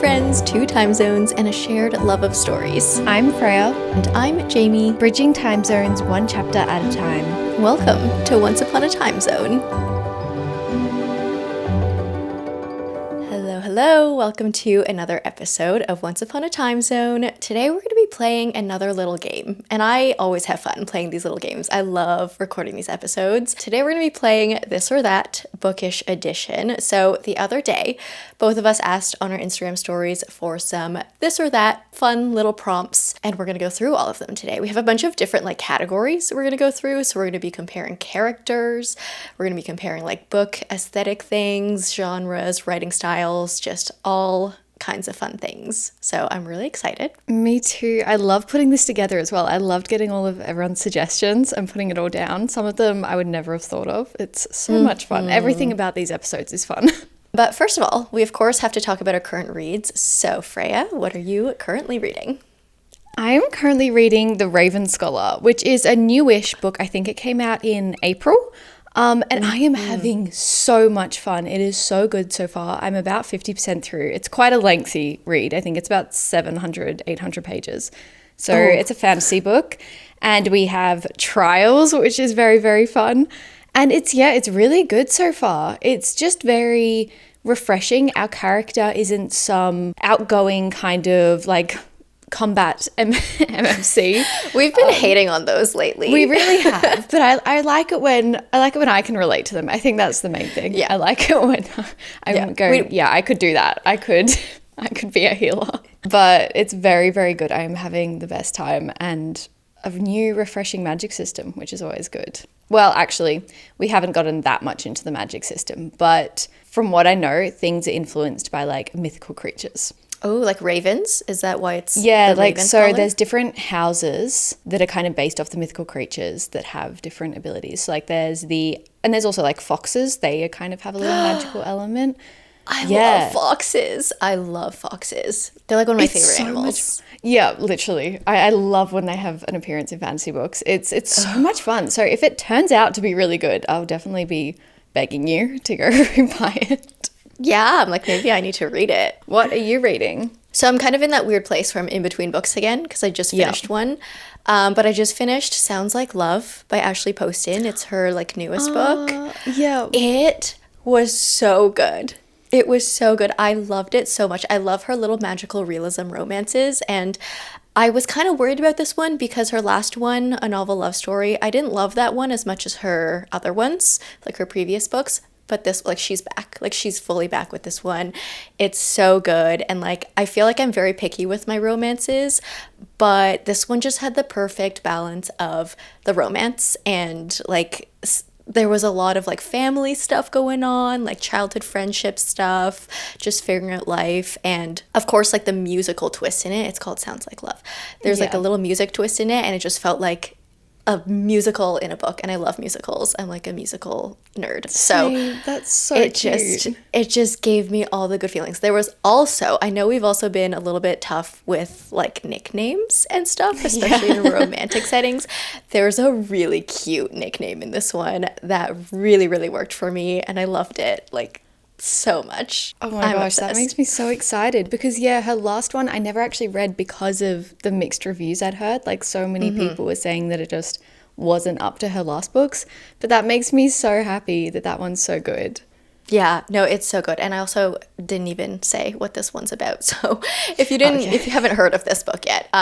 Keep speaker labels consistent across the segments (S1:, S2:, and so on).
S1: friends, 2 time zones, and a shared love of stories.
S2: I'm Freya.
S1: And I'm Jamie.
S2: Bridging time zones 1 chapter at a time.
S1: Welcome to Once Upon a Time Zone. Hello, welcome to another episode of Once Upon a Time Zone. Today we're going to be playing another little game, and I always have fun playing these little games. I love recording these episodes. Today we're going to be playing This or That Bookish Edition. So the other day, both of us asked on our Instagram stories for some this or that fun little prompts, and we're going to go through all of them today. We have a bunch of different categories we're going to go through, so we're going to be comparing characters, we're going to be comparing book aesthetic things, genres, writing styles, just all kinds of fun things. So I'm really excited.
S2: Me too. I love putting this together as well. I loved getting all of everyone's suggestions and putting it all down. Some of them I would never have thought of. It's so much fun. Everything about these episodes is fun.
S1: But first of all, we of course have to talk about our current reads. So Freya, what are you currently reading?
S2: I am currently reading The Raven Scholar, which is a newish book. I think it came out in April. And I am having so much fun. It is so good so far. I'm about 50% through. It's quite a lengthy read. I think it's about 700, 800 pages. So It's a fantasy book. And we have trials, which is very, very fun. And it's really good so far. It's just very refreshing. Our character isn't some outgoing kind of combat MMC.
S1: We've been hating on those lately.
S2: We really have, but I like it when I can relate to them. I think that's the main thing.
S1: Yeah.
S2: I like it when I'm going, I could do that. I could be a healer. But it's very, very good. I am having the best time, and a new refreshing magic system, which is always good. Well, actually, we haven't gotten that much into the magic system, but from what I know, things are influenced by mythical creatures.
S1: Oh, like ravens? Is that why it's
S2: so there's different houses that are kind of based off the mythical creatures that have different abilities. So there's also foxes. They kind of have a little magical element.
S1: I love foxes. They're one of my favorite animals.
S2: Yeah, literally. I love when they have an appearance in fantasy books. It's so much fun. So if it turns out to be really good, I'll definitely be begging you to go buy it.
S1: Yeah, I'm maybe I need to read it.
S2: What are you reading?
S1: So I'm kind of in that weird place where I'm in between books again because I just finished one. But I just finished Sounds Like Love by Ashley Poston. It's her newest book.
S2: Yeah.
S1: It was so good. It was so good. I loved it so much. I love her little magical realism romances, and I was kind of worried about this one because her last one, A Novel Love Story, I didn't love that one as much as her other ones, her previous books. But this, she's back. She's fully back with this one. It's so good. And, I feel I'm very picky with my romances, but this one just had the perfect balance of the romance and, there was a lot of, family stuff going on, childhood friendship stuff, just figuring out life. And, of course, the musical twist in it. It's called Sounds Like Love. There's, a little music twist in it, and it just felt like a musical in a book, and I love musicals. I'm a musical nerd. So
S2: that's so
S1: cute. It just gave me all the good feelings. There was also, I know we've also been a little bit tough with nicknames and stuff, especially in romantic settings. There's a really cute nickname in this one that really, really worked for me, and I loved it so much.
S2: Oh my gosh, that makes me so excited because her last one I never actually read because of the mixed reviews I'd heard. So many people were saying that it just wasn't up to her last books, but that makes me so happy that one's so good.
S1: Yeah, no, it's so good. And I also didn't even say what this one's about. So if you haven't heard of this book yet,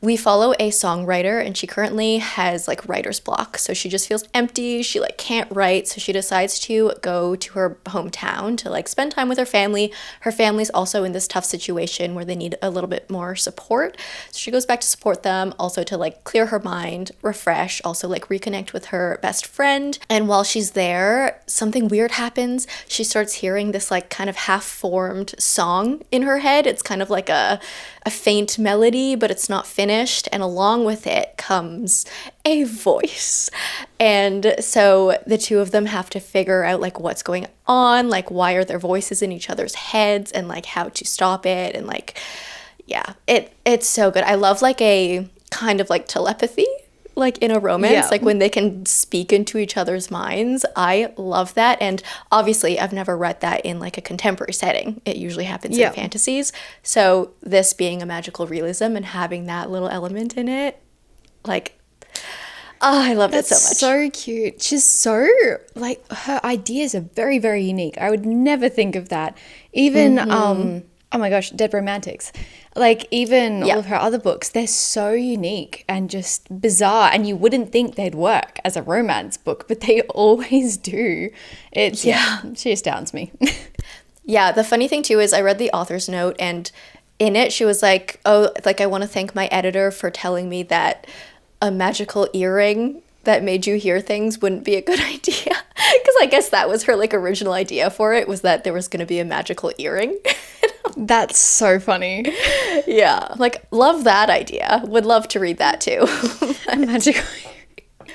S1: we follow a songwriter, and she currently has writer's block. So she just feels empty. She can't write. So she decides to go to her hometown to spend time with her family. Her family's also in this tough situation where they need a little bit more support. So she goes back to support them, also to clear her mind, refresh, also reconnect with her best friend. And while she's there, something weird happens. She starts hearing this kind of half-formed song in her head. It's kind of a faint melody, but it's not finished. And along with it comes a voice. And so the two of them have to figure out what's going on, why are their voices in each other's heads, and how to stop it. And it's so good. I love a kind of telepathy like in a romance,
S2: Yeah.
S1: like when they can speak into each other's minds. I love that. And obviously, I've never read that in like a contemporary setting. It usually happens
S2: Yeah.
S1: in fantasies. So this being a magical realism and having that little element in it, like, oh, I love it so much.
S2: So cute. She's so, like, her ideas are very, very unique. I would never think of that. Even, oh my gosh, Dead Romantics. Like, even all of her other books, they're so unique and just bizarre. And you wouldn't think they'd work as a romance book, but they always do. It's, she astounds me.
S1: Yeah, the funny thing too is I read the author's note, and in it she was like, oh, like I want to thank my editor for telling me that a magical earring that made you hear things wouldn't be a good idea. Because I guess that was her like original idea for it, was that there was going to be a magical earring.
S2: That's so funny.
S1: Yeah, like love that idea. Would love to read that too.
S2: Magical.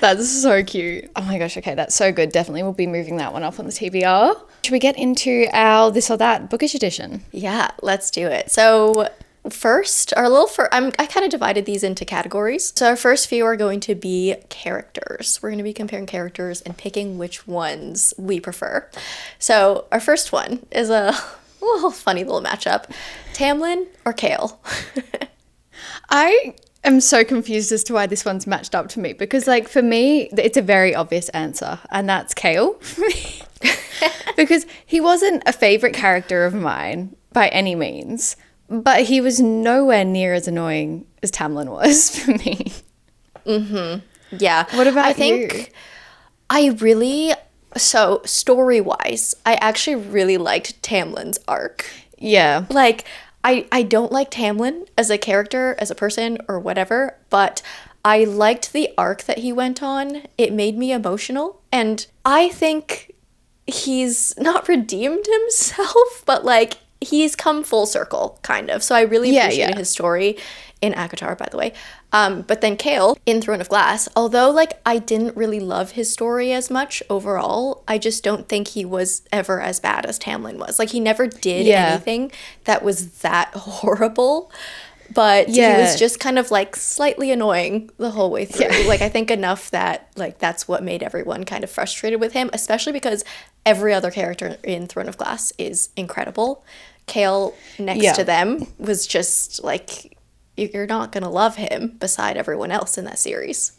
S2: That's so cute. Oh my gosh, okay, that's so good. Definitely we'll be moving that one up on the TBR. Should we get into our this or that bookish edition?
S1: Yeah, let's do it. So first, I kind of divided these into categories. So our first few are going to be characters. We're going to be comparing characters and picking which ones we prefer. So our first one is a little funny little matchup. Tamlin or Kale?
S2: I am so confused as to why this one's matched up to me, because like for me, it's a very obvious answer, and that's Kale. Because he wasn't a favorite character of mine by any means, but he was nowhere near as annoying as Tamlin was for me.
S1: Yeah.
S2: What about
S1: I think so story-wise, I actually really liked Tamlin's arc.
S2: Yeah.
S1: Like, I don't like Tamlin as a character, as a person, or whatever, but I liked the arc that he went on. It made me emotional, and I think he's not redeemed himself, but like he's come full circle, kind of. So I really appreciated his story in ACOTAR, by the way. But then Kale in Throne of Glass, although like I didn't really love his story as much overall, I just don't think he was ever as bad as Tamlin was. Like he never did anything that was that horrible. But he was just kind of like slightly annoying the whole way through. Yeah. Like I think enough that like that's what made everyone kind of frustrated with him, especially because every other character in Throne of Glass is incredible. Kale next to them was just like, you're not going to love him beside everyone else in that series.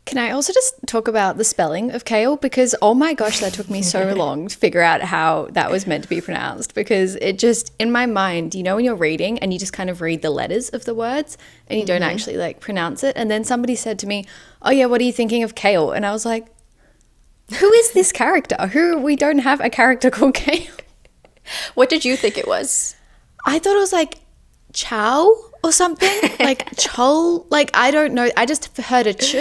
S2: Can I also just talk about the spelling of Kale? Because, oh my gosh, that took me so long to figure out how that was meant to be pronounced. Because it just, in my mind, you know when you're reading and you just kind of read the letters of the words and you don't actually like pronounce it. And then somebody said to me, oh yeah, what are you thinking of Kale? And I was like, who is this character? We don't have a character called Kale.
S1: What did you think it was?
S2: I thought it was like Chow or something. Like Chol. Like, I don't know. I just heard a ch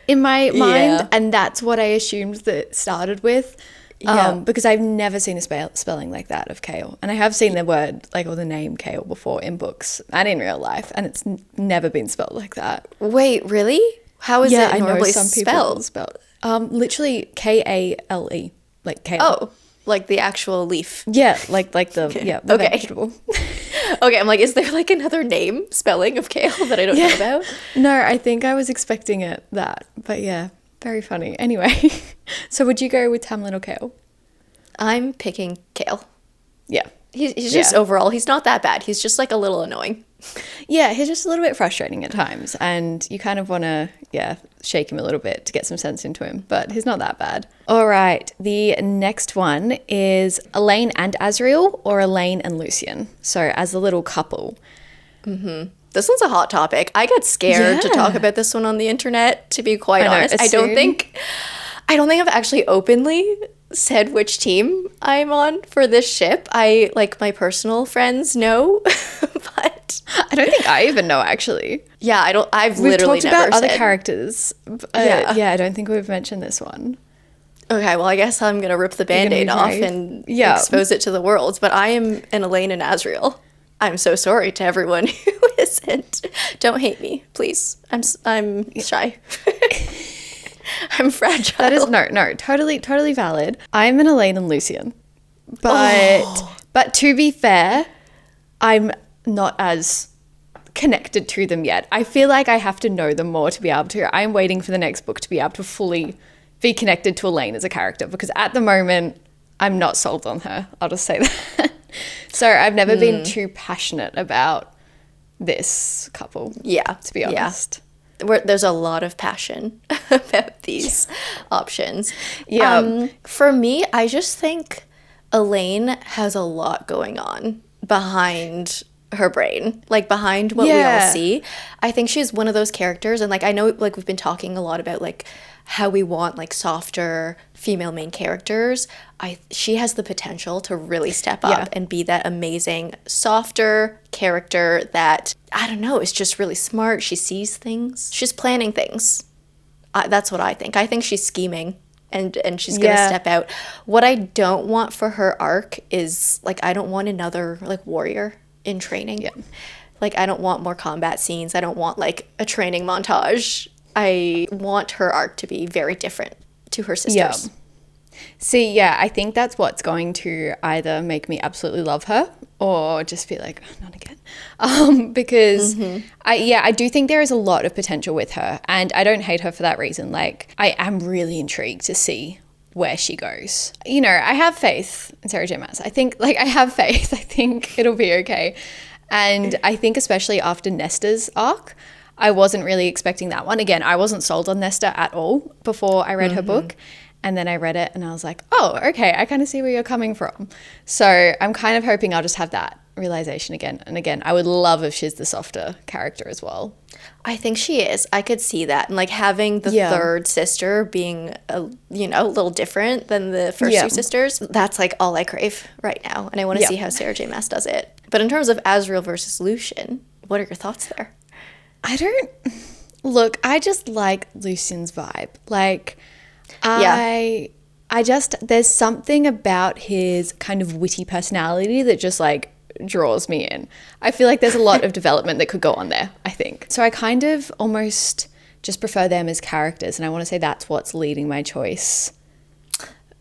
S2: in my mind, and that's what I assumed that it started with. Because I've never seen a spelling like that of Kale, and I have seen the word like or the name Kale before in books and in real life, and it's never been spelled like that.
S1: Wait, really? How is it normally
S2: some
S1: spelled?
S2: Literally Kale, like kale.
S1: Oh, like the actual leaf.
S2: Yeah, like the the vegetable.
S1: Okay, I'm like, is there like another name spelling of kale that I don't know about?
S2: No, I think I was expecting that, but yeah, very funny. Anyway, so would you go with Tamlin or Kale?
S1: I'm picking Kale.
S2: Yeah.
S1: He's just overall, he's not that bad. He's just like a little annoying.
S2: Yeah, he's just a little bit frustrating at times, and you kind of want to, shake him a little bit to get some sense into him, but he's not that bad. All right, the next one is Elaine and Azriel or Elaine and Lucian. So as a little couple.
S1: This one's a hot topic. I got scared to talk about this one on the internet, to be quite honest. I don't think I've actually openly said which team I'm on for this ship. I like my personal friends know, but
S2: I don't think I even know actually.
S1: Yeah, I've
S2: We've
S1: literally
S2: talked
S1: never
S2: about other
S1: said.
S2: characters. I don't think we've mentioned this one.
S1: Okay, well, I guess I'm gonna rip the Band-Aid off and expose it to the world. But I am an Elaine and Azriel. I'm so sorry to everyone who isn't. Don't hate me, please. I'm shy. I'm fragile.
S2: That is no, totally valid. I'm an Elaine and Lucian, but to be fair, I'm not as connected to them yet. I feel like I have to know them more to be able to. I'm waiting for the next book to be able to fully be connected to Elaine as a character, because at the moment I'm not sold on her. I'll just say that. So I've never been too passionate about this couple.
S1: Yeah.
S2: To be honest.
S1: There's a lot of passion about these options.
S2: Yeah.
S1: For me, I just think Elaine has a lot going on behind her brain, like behind what we all see. I think she's one of those characters, and like I know like we've been talking a lot about like how we want like softer female main characters. She has the potential to really step up and be that amazing softer character that, I don't know, is just really smart. She sees things. She's planning things. That's what I think. I think she's scheming and she's going to step out. What I don't want for her arc is like, I don't want another like warrior in training. Like I don't want more combat scenes. I don't want like a training montage. I want her arc to be very different to her sisters.
S2: See, I think that's what's going to either make me absolutely love her or just be like, oh, not again. Because I do think there is a lot of potential with her, and I don't hate her for that reason. Like, I am really intrigued to see where she goes. You know, I have faith in Sarah J. Maas. I think it'll be okay. And I think especially after Nesta's arc, I wasn't really expecting that one. Again, I wasn't sold on Nesta at all before I read her book. And then I read it and I was like, oh, okay, I kind of see where you're coming from. So I'm kind of hoping I'll just have that realization again. And again, I would love if she's the softer character as well.
S1: I think she is. I could see that. And like having the third sister being, a little different than the first two sisters, that's like all I crave right now. And I want to see how Sarah J. Maas does it. But in terms of Azriel versus Lucien, what are your thoughts there?
S2: I just like Lucien's vibe. Like, there's something about his kind of witty personality that just like draws me in. I feel like there's a lot of development that could go on there, I think. So I kind of almost just prefer them as characters, and I want to say that's what's leading my choice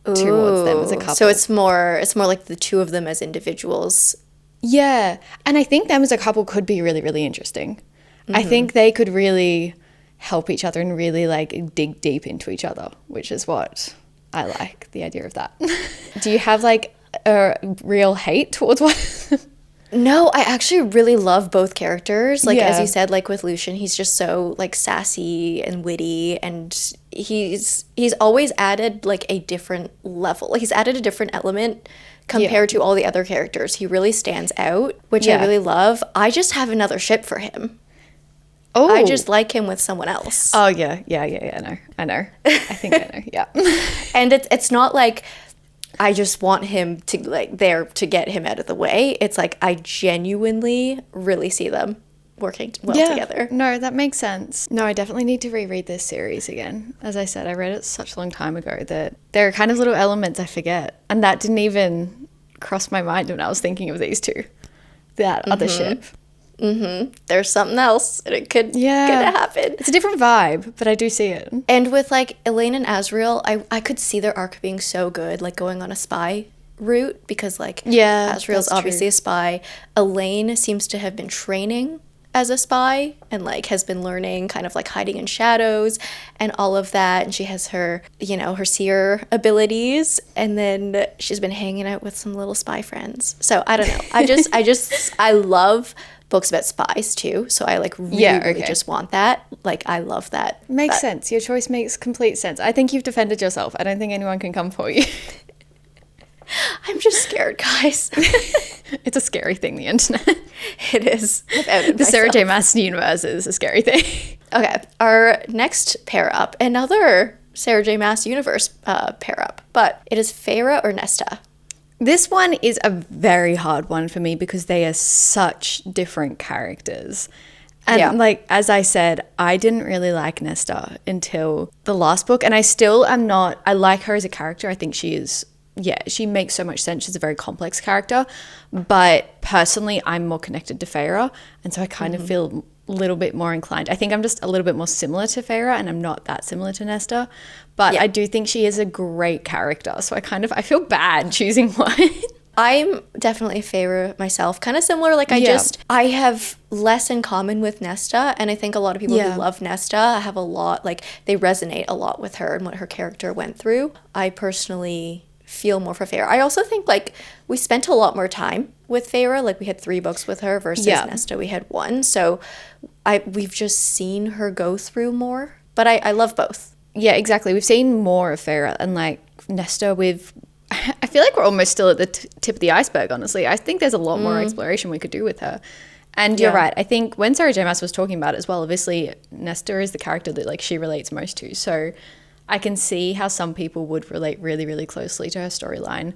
S2: towards them as a couple.
S1: So it's more like the two of them as individuals.
S2: Yeah. And I think them as a couple could be really, really interesting. I think they could really help each other and really like dig deep into each other, which is what I like, the idea of that. Do you have like a real hate towards one?
S1: No, I actually really love both characters. Like as you said, like with Lucien, he's just so like sassy and witty, and he's always added like a different level. Like he's added a different element compared to all the other characters. He really stands out, which I really love. I just have another ship for him. Oh, I just like him with someone else.
S2: Oh yeah. I know. I think I know. Yeah.
S1: And it's not like I just want him to like there to get him out of the way. It's like I genuinely really see them working well together.
S2: No, that makes sense. No, I definitely need to reread this series again. As I said, I read it such a long time ago that there are kind of little elements I forget, and that didn't even cross my mind when I was thinking of these two. That other ship.
S1: There's something else, and it could happen.
S2: It's a different vibe, but I do see it.
S1: And with like Elaine and Azriel, I could see their arc being so good, like going on a spy route, because like Azriel's obviously a spy. Elaine seems to have been training as a spy and like has been learning kind of like hiding in shadows and all of that, and she has her her seer abilities, and then she's been hanging out with some little spy friends. So I don't know, I love books about spies too, so I like really just want that. Like I love that.
S2: Makes sense. Your choice makes complete sense. I think you've defended yourself. I don't think anyone can come for you.
S1: I'm just scared, guys.
S2: It's a scary thing, the internet.
S1: It is.
S2: The Sarah J. Maas universe is a scary thing.
S1: Okay, our next pair up, another Sarah J. Maas universe pair up, but it is Feyre or Nesta.
S2: This one is a very hard one for me because they are such different characters. And like, as I said, I didn't really like Nesta until the last book, and I still am not. I like her as a character. I think she is, she makes so much sense. She's a very complex character, but personally, I'm more connected to Feyre, and so I kind of feel a little bit more inclined. I think I'm just a little bit more similar to Feyre, and I'm not that similar to Nesta, but I do think she is a great character. So I feel bad choosing one.
S1: I'm definitely a Feyre myself. Kind of similar. Like, I have less in common with Nesta. And I think a lot of people who love Nesta have a lot, like, they resonate a lot with her and what her character went through. I personally feel more for Feyre. I also think, like, we spent a lot more time with Feyre. Like, we had 3 books with her versus Nesta, we had 1. So we've just seen her go through more. But I love both.
S2: Yeah, exactly. We've seen more of Feyre, and like Nesta, I feel like we're almost still at the tip of the iceberg, honestly. I think there's a lot more exploration we could do with her. And you're right. I think when Sarah J. Maas was talking about it as well, obviously Nesta is the character that like she relates most to. So I can see how some people would relate really, really closely to her storyline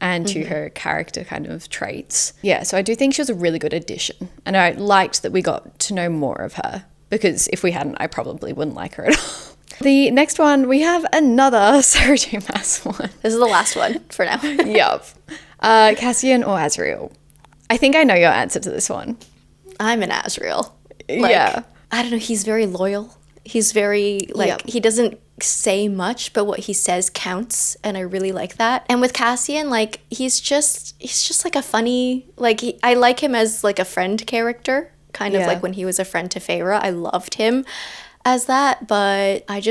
S2: and to her character kind of traits. Yeah, so I do think she was a really good addition. And I liked that we got to know more of her, because if we hadn't, I probably wouldn't like her at all. The next one, we have another Sarah J. Maas one.
S1: This is the last one for now.
S2: Yup. Cassian or Azriel? I think I know your answer to this one.
S1: I'm an Azriel. Like, I don't know. He's very loyal. He's very, like, he doesn't say much, but what he says counts. And I really like that. And with Cassian, like, he's just like a funny, like, I like him as like a friend character. Kind of like when he was a friend to Feyre. I loved him as that, but I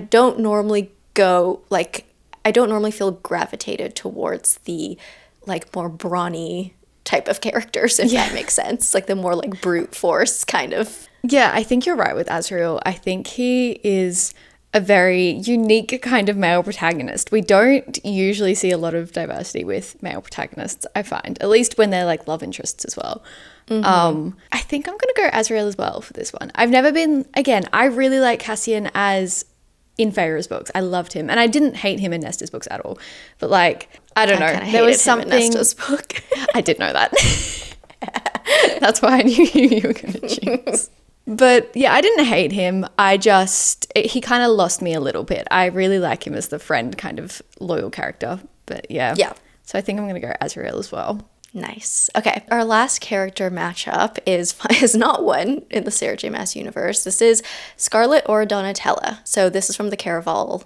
S1: don't normally feel gravitated towards the like more brawny type of characters, if that makes sense. Like the more like brute force kind of.
S2: Yeah, I think you're right with Azriel. I think he is a very unique kind of male protagonist. We don't usually see a lot of diversity with male protagonists, I find, at least when they're like love interests as well. I think I'm going to go Azriel as well for this one. I've never been, again, I really like Cassian as in Feyre's books. I loved him, and I didn't hate him in Nesta's books at all. But like, I don't know, there was something in Nesta's book. I did know that. That's why I knew you were going to choose. But yeah, I didn't hate him. He kind of lost me a little bit. I really like him as the friend kind of loyal character. But yeah. So I think I'm going to go Azriel as well.
S1: Nice. Okay. Our last character matchup is not one in the Sarah J. Maas universe. This is Scarlet or Donatella. So this is from the Caraval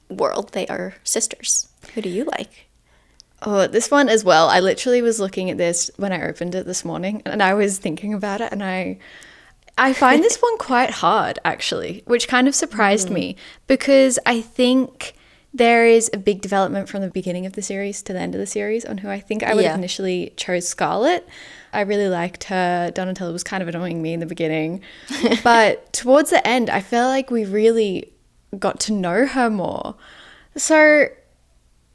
S1: world. They are sisters. Who do you like?
S2: Oh, this one as well. I literally was looking at this when I opened it this morning, and I was thinking about it, and I find this one quite hard, actually, which kind of surprised me, because I think there is a big development from the beginning of the series to the end of the series on who I think I would have initially chose Scarlet. I really liked her. Donatella was kind of annoying me in the beginning. But towards the end, I felt like we really got to know her more. So,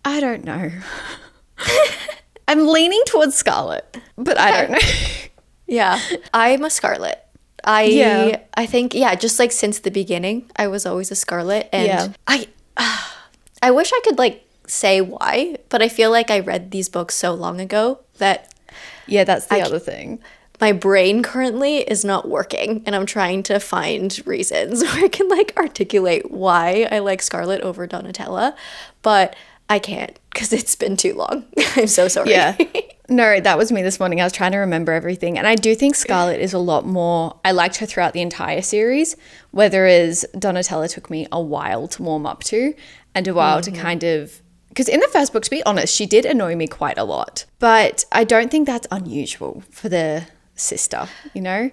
S2: I don't know. I'm leaning towards Scarlet, but I don't know.
S1: Yeah, I'm a Scarlet. I think, just like since the beginning, I was always a Scarlet. And I wish I could like say why, but I feel like I read these books so long ago that
S2: that's the other thing.
S1: My brain currently is not working, and I'm trying to find reasons where I can like articulate why I like Scarlet over Donatella, but I can't because it's been too long. I'm so sorry.
S2: Yeah. No, that was me this morning. I was trying to remember everything. And I do think Scarlet is a lot more, I liked her throughout the entire series, whereas Donatella took me a while to warm up to and a while to kind of, because in the first book, to be honest, she did annoy me quite a lot. But I don't think that's unusual for the sister, you know?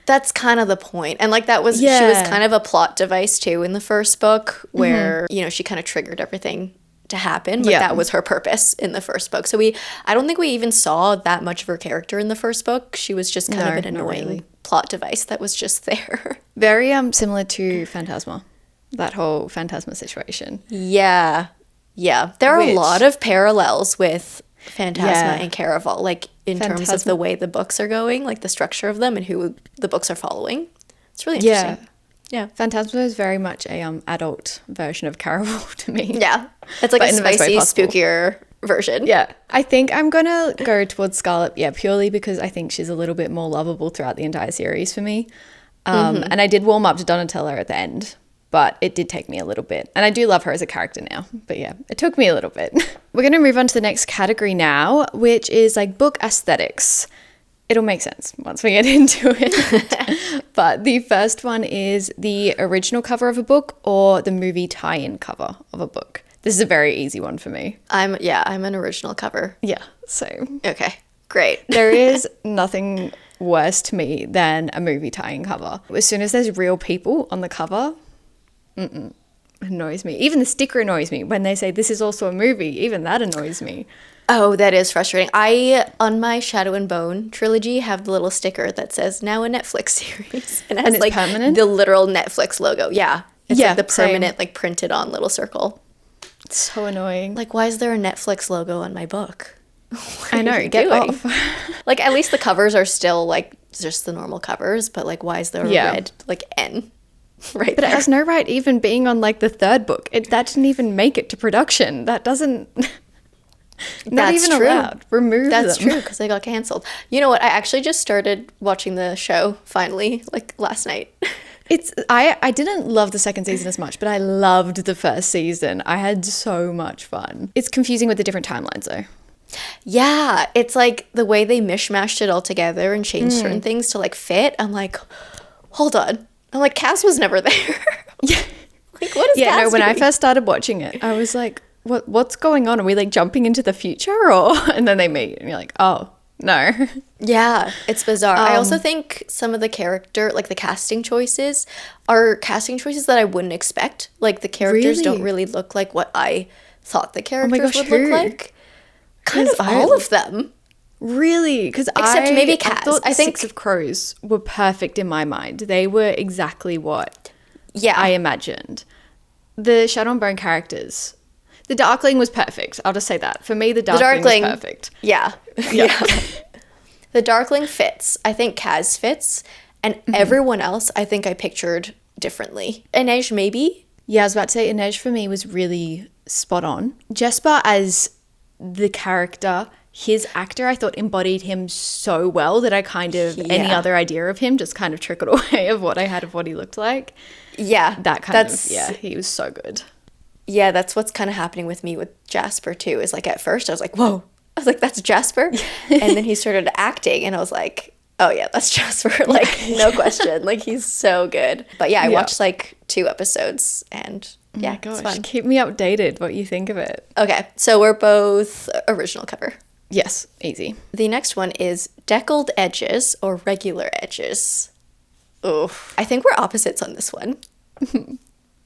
S1: That's kind of the point. And like she was kind of a plot device too in the first book where, you know, she kind of triggered everything to happen, but that was her purpose in the first book. So I don't think we even saw that much of her character in the first book. She was just kind of an annoying plot device that was just there.
S2: Very similar to Phantasma, that whole Phantasma situation.
S1: Yeah. There are a lot of parallels with Phantasma and Caraval, like in terms of the way the books are going, like the structure of them and who the books are following. It's really interesting. Yeah.
S2: Phantasma is very much a adult version of Caraval to me.
S1: Yeah. It's like a spicy, spookier version.
S2: Yeah. I think I'm going to go towards Scarlet, purely because I think she's a little bit more lovable throughout the entire series for me. And I did warm up to Donatella at the end, but it did take me a little bit. And I do love her as a character now. But yeah, it took me a little bit. We're going to move on to the next category now, which is like book aesthetics. It'll make sense once we get into it. But the first one is the original cover of a book or the movie tie-in cover of a book. This is a very easy one for me.
S1: I'm an original cover.
S2: Yeah, same.
S1: Okay, great.
S2: There is nothing worse to me than a movie tie-in cover. As soon as there's real people on the cover, annoys me. Even the sticker annoys me. When they say this is also a movie, even that annoys me.
S1: Oh, that is frustrating. I, on my Shadow and Bone trilogy, have the little sticker that says now a Netflix series. And it has
S2: it's
S1: like
S2: permanent?
S1: the literal Netflix logo. Yeah. It's
S2: Yeah,
S1: like the
S2: same.
S1: permanent, like printed on little circle.
S2: It's so annoying.
S1: Like, why is there a Netflix logo on my book?
S2: I know,
S1: you
S2: get
S1: doing?
S2: off.
S1: Like, at least the covers are still like just the normal covers, but like, why is there a red like N right
S2: But
S1: there?
S2: it has no right even being on like the third book. That didn't even make it to production. That doesn't... Not
S1: That's
S2: even
S1: true.
S2: allowed. Remove
S1: That's
S2: them.
S1: true, because they got canceled. You know what? I actually just started watching the show finally, like last night.
S2: I didn't love the second season as much, but I loved the first season. I had so much fun. It's confusing with the different timelines though.
S1: Yeah, it's like the way they mishmashed it all together and changed certain things to like fit. I'm like, hold on. I'm like, Cass was never there.
S2: Yeah.
S1: Like, what is
S2: Yeah,
S1: Cass
S2: no, when I
S1: doing?
S2: first started watching it, I was like, what's going on? Are we like jumping into the future or and then they meet and you're like, oh, no.
S1: Yeah, it's bizarre. I also think some of the character, like the casting choices, are casting choices that I wouldn't expect. Like the characters don't really look like what I thought the characters
S2: gosh,
S1: would
S2: who?
S1: look like. Kind of
S2: 'Cause
S1: all of them.
S2: Really? Because
S1: Except maybe
S2: I
S1: Kaz.
S2: thought the
S1: I think-
S2: Six of Crows were perfect in my mind. They were exactly what
S1: Yeah.
S2: I imagined. The Shadow and Bone characters. The Darkling was perfect. I'll just say that. For me, the Darkling was perfect.
S1: Yeah. Yeah. The Darkling fits. I think Kaz fits. And everyone else, I think I pictured differently. Inej, maybe?
S2: Yeah, I was about to say Inej for me was really spot on. Jesper as the character, his actor, I thought embodied him so well that I kind of, any
S1: Yeah.
S2: other idea of him just kind of trickled away of what I had of what he looked like.
S1: Yeah.
S2: That kind of, yeah, he was so good.
S1: Yeah, that's what's kind of happening with me with Jasper too. Is like at first I was like, whoa. I was like, that's Jasper. And then he started acting and I was like, oh yeah, that's Jasper. Like, no question. Like, he's so good. But yeah, I watched like 2 episodes and yeah, it's fun.
S2: Keep me updated what you think of it.
S1: Okay, so we're both original cover.
S2: Yes, easy.
S1: The next one is deckled edges or regular edges. Oh, I think we're opposites on this one.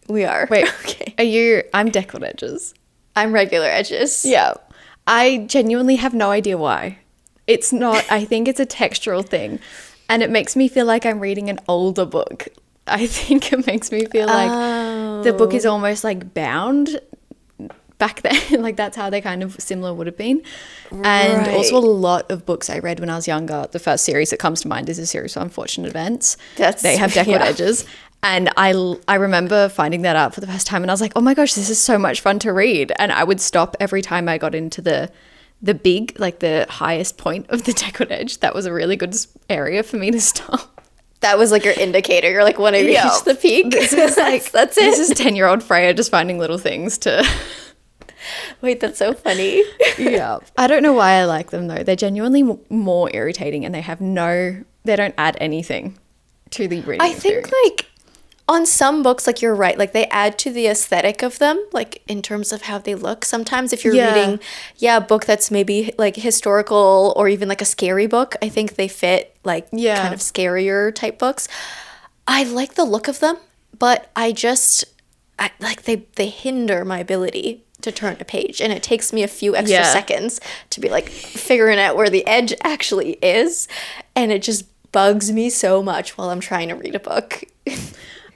S1: We are.
S2: Wait,
S1: Okay.
S2: I'm deckled edges.
S1: I'm regular edges.
S2: Yeah. I genuinely have no idea why. It's not, I think it's a textural thing. And it makes me feel like I'm reading an older book. I think it makes me feel like the book is almost like bound back then. Like that's how they kind of similar would have been. And also a lot of books I read when I was younger. The first series that comes to mind is a series of Unfortunate Events. They have deckled edges. And I remember finding that out for the first time and I was like, oh my gosh, this is so much fun to read. And I would stop every time I got into the big, like the highest point of the deckled edge. That was a really good area for me to stop.
S1: That was like your indicator. You're like, when I reach the peak,
S2: This is like,
S1: that's it.
S2: This is 10-year-old Freya just finding little things to...
S1: Wait, that's so funny.
S2: Yeah. I don't know why I like them though. They're genuinely more irritating and they don't add anything to the reading
S1: I think
S2: experience.
S1: like on some books, like you're right, like they add to the aesthetic of them, like in terms of how they look. Sometimes if you're reading, a book that's maybe like historical or even like a scary book, I think they fit like kind of scarier type books. I like the look of them, but I like they hinder my ability to turn a page, and it takes me a few extra seconds to be like figuring out where the edge actually is, and it just bugs me so much while I'm trying to read a book.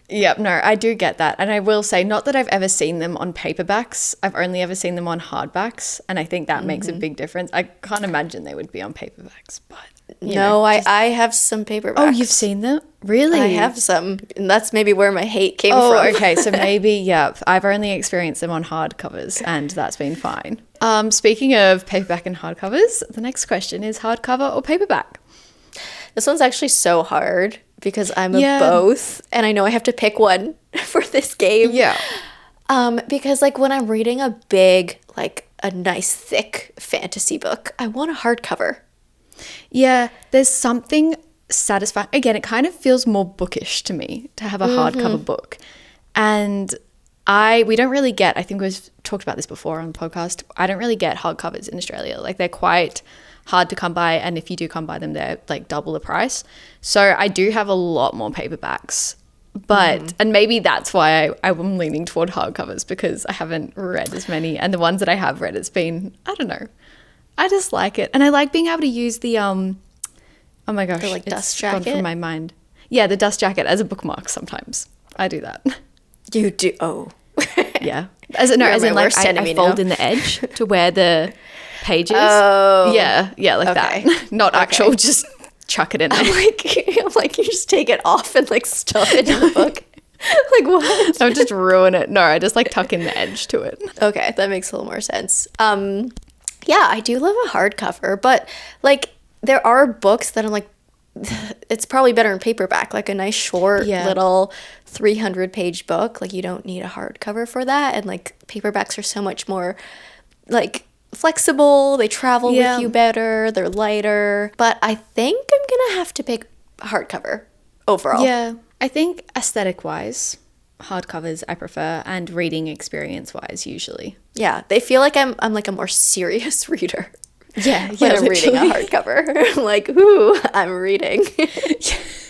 S2: Yep, no, I do get that. And I will say, not that I've ever seen them on paperbacks. I've only ever seen them on hardbacks. And I think that makes a big difference. I can't imagine they would be on paperbacks, but...
S1: I have some paperbacks.
S2: Oh, you've seen them? Really?
S1: I have some. And that's maybe where my hate came
S2: Oh,
S1: from.
S2: okay. So maybe, I've only experienced them on hardcovers and that's been fine. Speaking of paperback and hardcovers, the next question is hardcover or paperback?
S1: This one's actually so hard because I'm a both, and I know I have to pick one for this game.
S2: Yeah.
S1: Because like when I'm reading a big, like a nice thick fantasy book, I want a hardcover.
S2: Yeah, there's something satisfying. Again, it kind of feels more bookish to me to have a hardcover book. And We don't really get, I think we've talked about this before on the podcast, I don't really get hardcovers in Australia. Like they're quite hard to come by, and if you do come by them, they're like double the price. So I do have a lot more paperbacks, but and maybe that's why I'm leaning toward hardcovers, because I haven't read as many, and the ones that I have read, it's been, I don't know, I just like it. And I like being able to use the oh my gosh,
S1: the, like,
S2: it's
S1: dust
S2: gone
S1: jacket
S2: from my mind. Yeah, the dust jacket as a bookmark. Sometimes I do that.
S1: You do? Oh.
S2: Yeah. As in like I fold in the edge to where the pages. Oh. Yeah, like that. Not actual, just chuck it in there.
S1: I'm like, you just take it off and like stuff it in the book. Like what?
S2: Don't just ruin it. No, I just like tuck in the edge to it.
S1: Okay, that makes a little more sense. Yeah, I do love a hardcover, but like there are books that I'm like, it's probably better in paperback, like a nice short little 300-page book. Like you don't need a hardcover for that, and like paperbacks are so much more like flexible. They travel with you better. They're lighter. But I think I'm gonna have to pick hardcover overall.
S2: Yeah, I think aesthetic-wise, hardcovers I prefer, and reading experience-wise usually. Yeah,
S1: they feel like I'm like a more serious reader.
S2: Yeah,
S1: when I'm reading a hardcover. Like, ooh, I'm reading.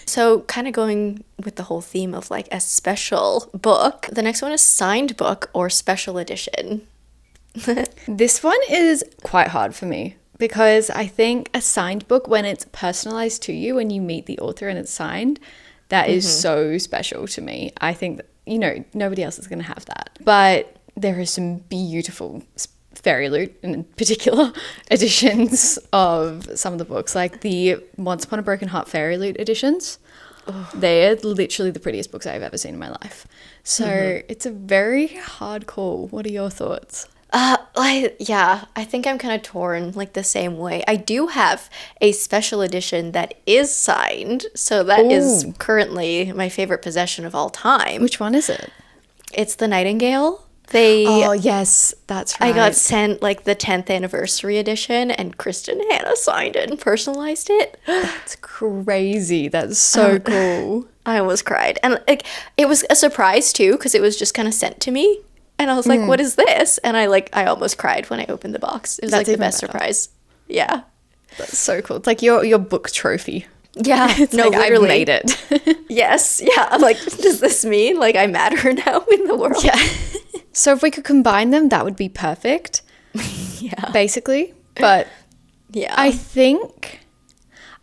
S1: So kind of going with the whole theme of like a special book, the next one is signed book or special edition.
S2: This one is quite hard for me, because I think a signed book, when it's personalized to you, when you meet the author and it's signed, that is so special to me. I think that, you know, nobody else is going to have that. But there are some beautiful Fairy Loot in particular editions of some of the books, like the Once Upon a Broken Heart Fairy Loot editions. They are literally the prettiest books I've ever seen in my life. So it's a very hard call. What are your thoughts?
S1: I think I'm kind of torn like the same way. I do have a special edition that is signed, so that is currently my favorite possession of all time.
S2: Which one is it?
S1: It's the Nightingale.
S2: Oh, yes, that's right.
S1: I got sent like the 10th anniversary edition, and Kristen Hanna signed it and personalized it.
S2: That's crazy. That's so cool.
S1: I almost cried. And like it was a surprise too, because it was just kind of sent to me. And I was like, what is this? And I almost cried when I opened the box. It was like the best surprise. Yeah.
S2: That's so cool. It's like your book trophy.
S1: Yeah,
S2: it's no, like, literally. I made it.
S1: Yes, yeah. I'm like, does this mean like I matter now in the world?
S2: Yeah. So if we could combine them, that would be perfect.
S1: Yeah.
S2: Basically. But
S1: yeah.
S2: I think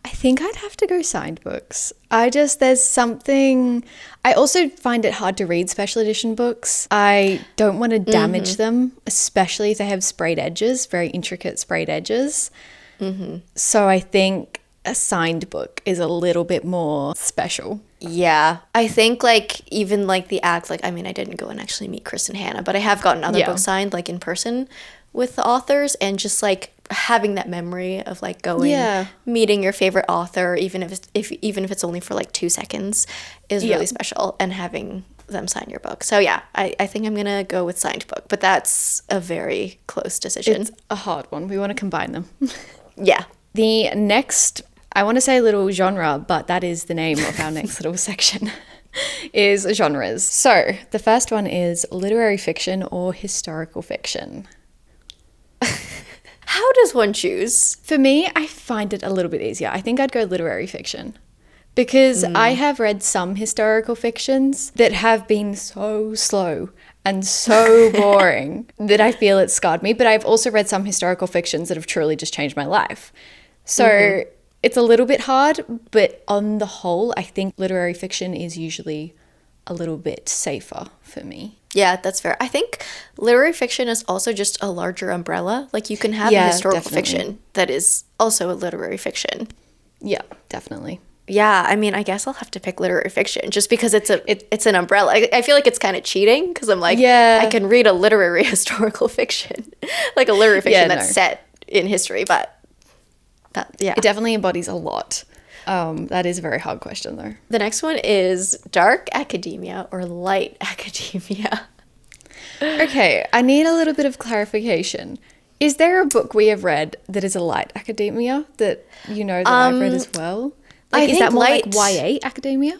S2: I'd have to go signed books. There's something, I also find it hard to read special edition books. I don't want to damage them, especially if they have sprayed edges, very intricate sprayed edges. So I think a signed book is a little bit more special.
S1: Yeah. I think like even like the act, like, I mean, I didn't go and actually meet Kristen Hanna, but I have gotten other books signed like in person with the authors, and just like having that memory of like going, meeting your favorite author, even if it's only for like 2 seconds, is really special, and having them sign your book. So yeah, I think I'm gonna go with signed book, but that's a very close decision.
S2: It's a hard one. We want to combine them.
S1: Yeah.
S2: The next, I want to say little genre, but that is the name of our next little section, is genres. So the first one is literary fiction or historical fiction.
S1: How does one choose?
S2: For me, I find it a little bit easier. I think I'd go literary fiction, because I have read some historical fictions that have been so slow and so boring that I feel it scarred me. But I've also read some historical fictions that have truly just changed my life. So it's a little bit hard, but on the whole, I think literary fiction is usually a little bit safer for me.
S1: Yeah, that's fair. I think literary fiction is also just a larger umbrella. Like you can have a historical fiction that is also a literary fiction.
S2: Yeah, definitely.
S1: Yeah, I mean, I guess I'll have to pick literary fiction just because it's an umbrella. I feel like it's kind of cheating, because I'm like, I can read a literary historical fiction, like a literary fiction that's set in history, but it
S2: definitely embodies a lot. That is a very hard question, though.
S1: The next one is dark academia or light academia.
S2: Okay, I need a little bit of clarification. Is there a book we have read that is a light academia that you know that I've read as well? Like, is that more like YA academia?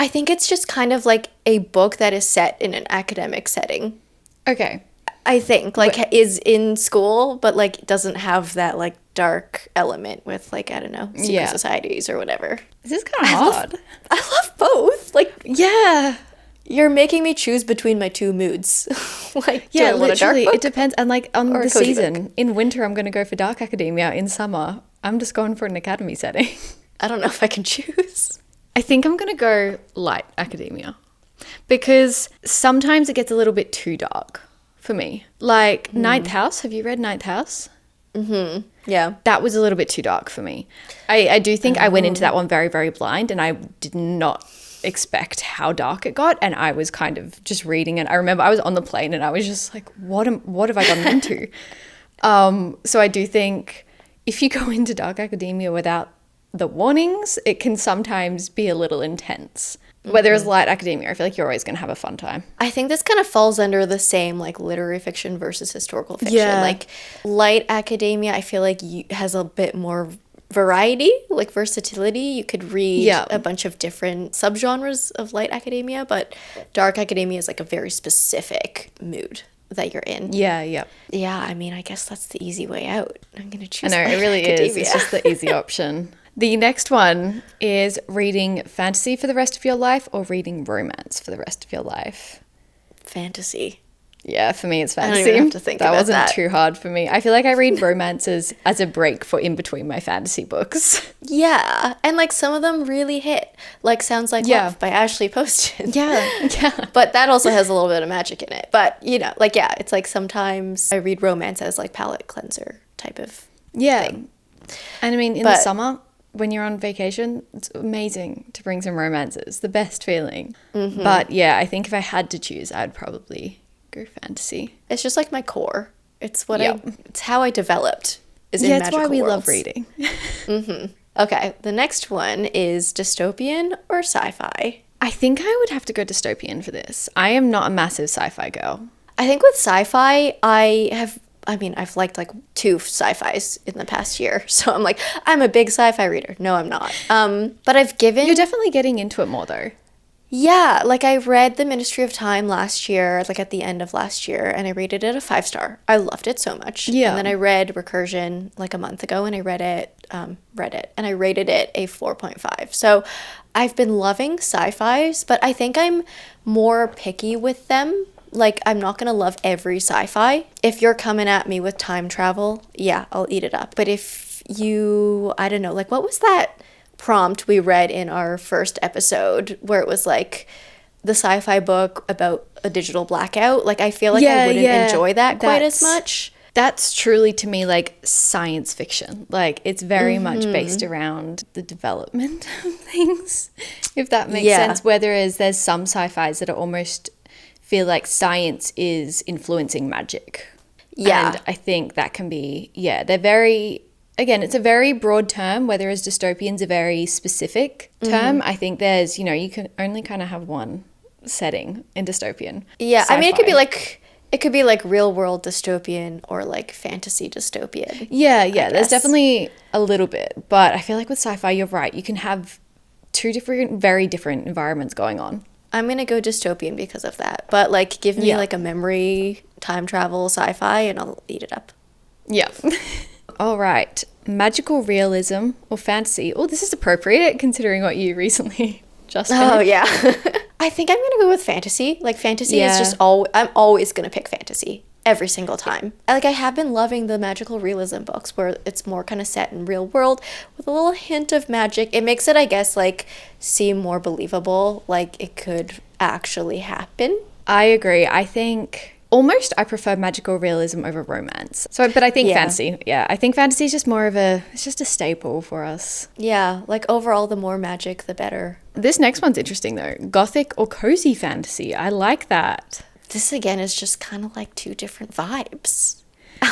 S1: I think it's just kind of like a book that is set in an academic setting.
S2: Okay.
S1: I think like is in school, but like doesn't have that like dark element with like, I don't know, secret societies or whatever.
S2: This is kind of hard.
S1: I love both. Like,
S2: yeah.
S1: You're making me choose between my two moods. Like,
S2: yeah,
S1: do I want a dark
S2: literally,
S1: book?
S2: it depends. And like on
S1: Or a
S2: the
S1: cozy
S2: season,
S1: book?
S2: in winter, I'm going to go for dark academia. In summer, I'm just going for an academy setting.
S1: I don't know if I can choose.
S2: I think I'm going to go light academia because sometimes it gets a little bit too dark for me. Like Ninth House. Have you read Ninth House?
S1: Yeah.
S2: That was a little bit too dark for me. I do think I went into that one very, very blind, and I did not expect how dark it got, and I was kind of just reading it. I remember I was on the plane and I was just like, what have I gotten into? So I do think if you go into dark academia without the warnings, it can sometimes be a little intense. Whereas light academia, I feel like you're always going to have a fun time.
S1: I think this kind of falls under the same like literary fiction versus historical fiction.
S2: Yeah.
S1: Like light academia, I feel like has a bit more variety, like versatility. You could read a bunch of different subgenres of light academia, but dark academia is like a very specific mood that you're in.
S2: Yeah.
S1: Yeah, I mean, I guess that's the easy way out. I'm going to
S2: I
S1: choose
S2: know,
S1: light
S2: it really
S1: academia.
S2: is. It's just the easy option. The next one is reading fantasy for the rest of your life or reading romance for the rest of your life.
S1: Fantasy.
S2: Yeah, for me it's
S1: I don't
S2: fantasy.
S1: even have to think
S2: that
S1: about
S2: wasn't
S1: that.
S2: too hard for me. I feel like I read romances as a break for in between my fantasy books.
S1: Yeah, and like some of them really hit. Like Sounds Like Love by Ashley Poston.
S2: Yeah.
S1: But that also has a little bit of magic in it. But, you know, like, yeah, it's like sometimes I read romance as like palate cleanser type of thing.
S2: And I mean, in the summer, when you're on vacation, it's amazing to bring some romances. The best feeling. But yeah, I think if I had to choose, I'd probably go fantasy.
S1: It's just like my core. It's what it's how I developed is in
S2: it's
S1: magical
S2: why we
S1: worlds.
S2: love reading.
S1: Okay, the next one is dystopian or sci-fi.
S2: I think I would have to go dystopian for this. I am not a massive sci-fi girl.
S1: I think with sci-fi, I've liked like 2 sci-fis in the past year. So I'm like, I'm a big sci-fi reader. No, I'm not. But I've given...
S2: You're definitely getting into it more though.
S1: Yeah, like I read The Ministry of Time last year, like at the end of last year, and I rated it a 5-star. I loved it so much.
S2: Yeah.
S1: And then I read Recursion like a month ago, and I read it, and I rated it a 4.5. So I've been loving sci-fis, but I think I'm more picky with them. Like, I'm not going to love every sci-fi. If you're coming at me with time travel, yeah, I'll eat it up. But if you, I don't know, like what was that prompt we read in our first episode where it was like the sci-fi book about a digital blackout? Like, I feel like I wouldn't enjoy that quite as much.
S2: That's truly to me like science fiction. Like it's very much based around the development of things, if that makes sense. Whereas there's some sci-fis that are almost feel like science is influencing magic.
S1: Yeah.
S2: And I think that can be, they're very, again, it's a very broad term, whereas dystopian's a very specific term. I think there's, you can only kind of have one setting in dystopian.
S1: Yeah,
S2: Sci-fi.
S1: I mean, it could be like real world dystopian or like fantasy dystopian.
S2: Yeah, there's definitely a little bit. But I feel like with sci-fi, you're right. You can have 2 very different environments going on.
S1: I'm going to go dystopian because of that. But like give me like a memory, time travel, sci-fi, and I'll eat it up.
S2: Yeah. All right. Magical realism or fantasy. Oh, this is appropriate considering what you recently just finished.
S1: Oh, yeah. I think I'm going to go with fantasy. Like fantasy is just I'm always going to pick fantasy every single time. I have been loving the magical realism books where it's more kind of set in real world with a little hint of magic. It makes it, I guess, like seem more believable, like it could actually happen.
S2: I agree. I think almost I prefer magical realism over romance. But I think fantasy. Yeah, I think fantasy is just more of it's just a staple for us.
S1: Yeah, like overall, the more magic, the better.
S2: This next one's interesting though. Gothic or cozy fantasy. I like that.
S1: This again is just kind of like 2 different vibes.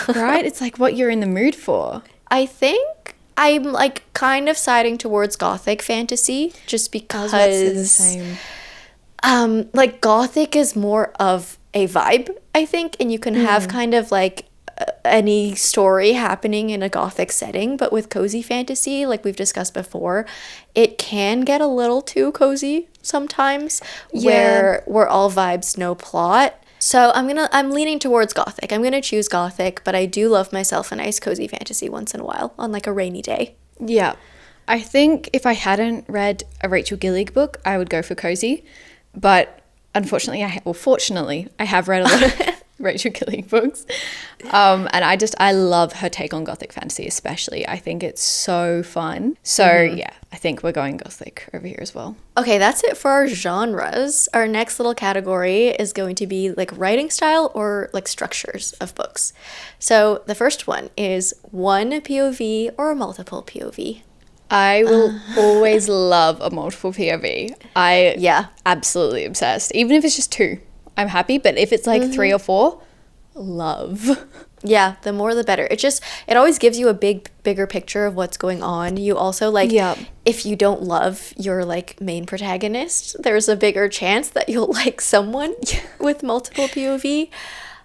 S2: Right? It's like what you're in the mood for.
S1: I think I'm like kind of siding towards gothic fantasy just because
S2: I was about to say the same.
S1: Like gothic is more of a vibe, I think, and you can have kind of like any story happening in a gothic setting, but with cozy fantasy, like we've discussed before, it can get a little too cozy sometimes, where we're all vibes, no plot. So I'm leaning towards gothic. I'm gonna choose gothic, but I do love myself a nice cozy fantasy once in a while on like a rainy day.
S2: Yeah. I think if I hadn't read a Rachel Gillig book, I would go for cozy. But unfortunately, fortunately, I have read a lot of Rachel Gillig books. And I love her take on gothic fantasy, especially. I think it's so fun. So yeah, I think we're going gothic over here as well.
S1: Okay, that's it for our genres. Our next little category is going to be like writing style or like structures of books. So the first one is one POV or multiple POV.
S2: I will always love a multiple POV. Absolutely obsessed. Even if it's just 2, I'm happy. But if it's like 3 or 4, love.
S1: Yeah, the more the better. It always gives you a bigger picture of what's going on. You also like, if you don't love your like main protagonist, there's a bigger chance that you'll like someone with multiple POV.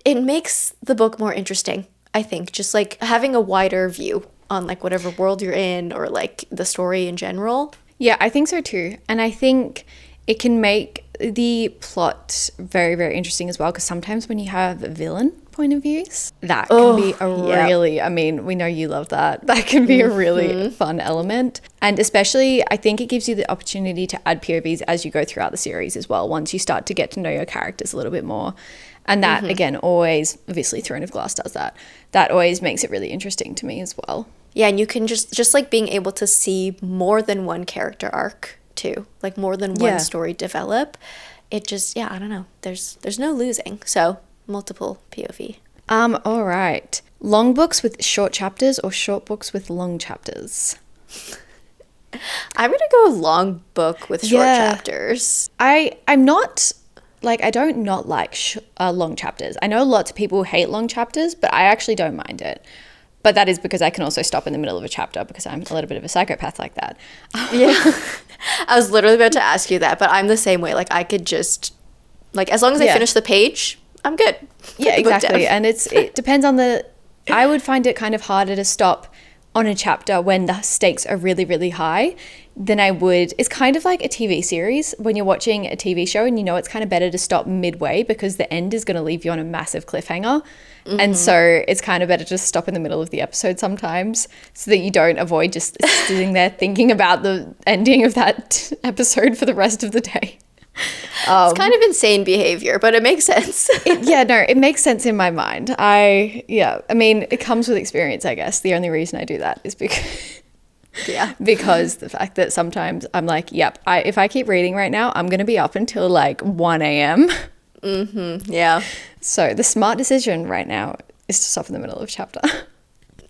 S1: It makes the book more interesting, I think. Just like having a wider view on like whatever world you're in or like the story in general.
S2: Yeah, I think so too. And I think it can make the plot very, very interesting as well, because sometimes when you have villain point of views, that can be a really, I mean, we know you love that. That can be a really fun element. And especially, I think it gives you the opportunity to add POVs as you go throughout the series as well, once you start to get to know your characters a little bit more. And that, again, always, obviously Throne of Glass does that. That always makes it really interesting to me as well.
S1: Yeah, and you can just like being able to see more than one character arc too, like more than one story develop. It just, I don't know. There's no losing. So multiple POV.
S2: All right. Long books with short chapters or short books with long chapters?
S1: I'm gonna go long book with short chapters.
S2: I'm not like, I don't not like long chapters. I know lots of people hate long chapters, but I actually don't mind it. But that is because I can also stop in the middle of a chapter because I'm a little bit of a psychopath like that.
S1: Yeah. I was literally about to ask you that, but I'm the same way. Like I could just, like as long as I finish the page, I'm good.
S2: Yeah, exactly. And it depends on I would find it kind of harder to stop on a chapter when the stakes are really, really high than I would. It's kind of like a TV series when you're watching a TV show and you know it's kind of better to stop midway because the end is going to leave you on a massive cliffhanger. And so it's kind of better to stop in the middle of the episode sometimes so that you don't avoid just sitting there thinking about the ending of that episode for the rest of the day.
S1: It's kind of insane behavior, but it makes sense.
S2: It makes sense in my mind. I mean, it comes with experience, I guess. The only reason I do that is because because the fact that sometimes I'm like, if I keep reading right now, I'm going to be up until like 1 a.m.
S1: Yeah.
S2: So the smart decision right now is to stop in the middle of a chapter.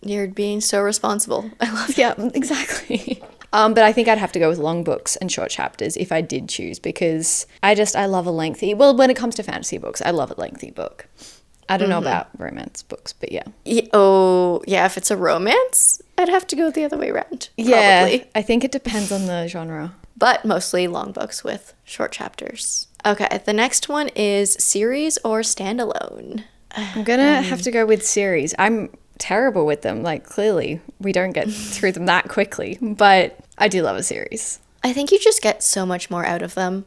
S1: You're being so responsible. I love it.
S2: Yeah, exactly. But I think I'd have to go with long books and short chapters if I did choose, because I love a lengthy, when it comes to fantasy books, I love a lengthy book. I don't know about romance books, but yeah.
S1: If it's a romance, I'd have to go the other way around.
S2: Yeah,
S1: probably.
S2: I think it depends on the genre.
S1: But mostly long books with short chapters. Okay, the next one is series or standalone.
S2: I'm going to have to go with series. I'm terrible with them. Like, clearly, we don't get through them that quickly. But I do love a series.
S1: I think you just get so much more out of them.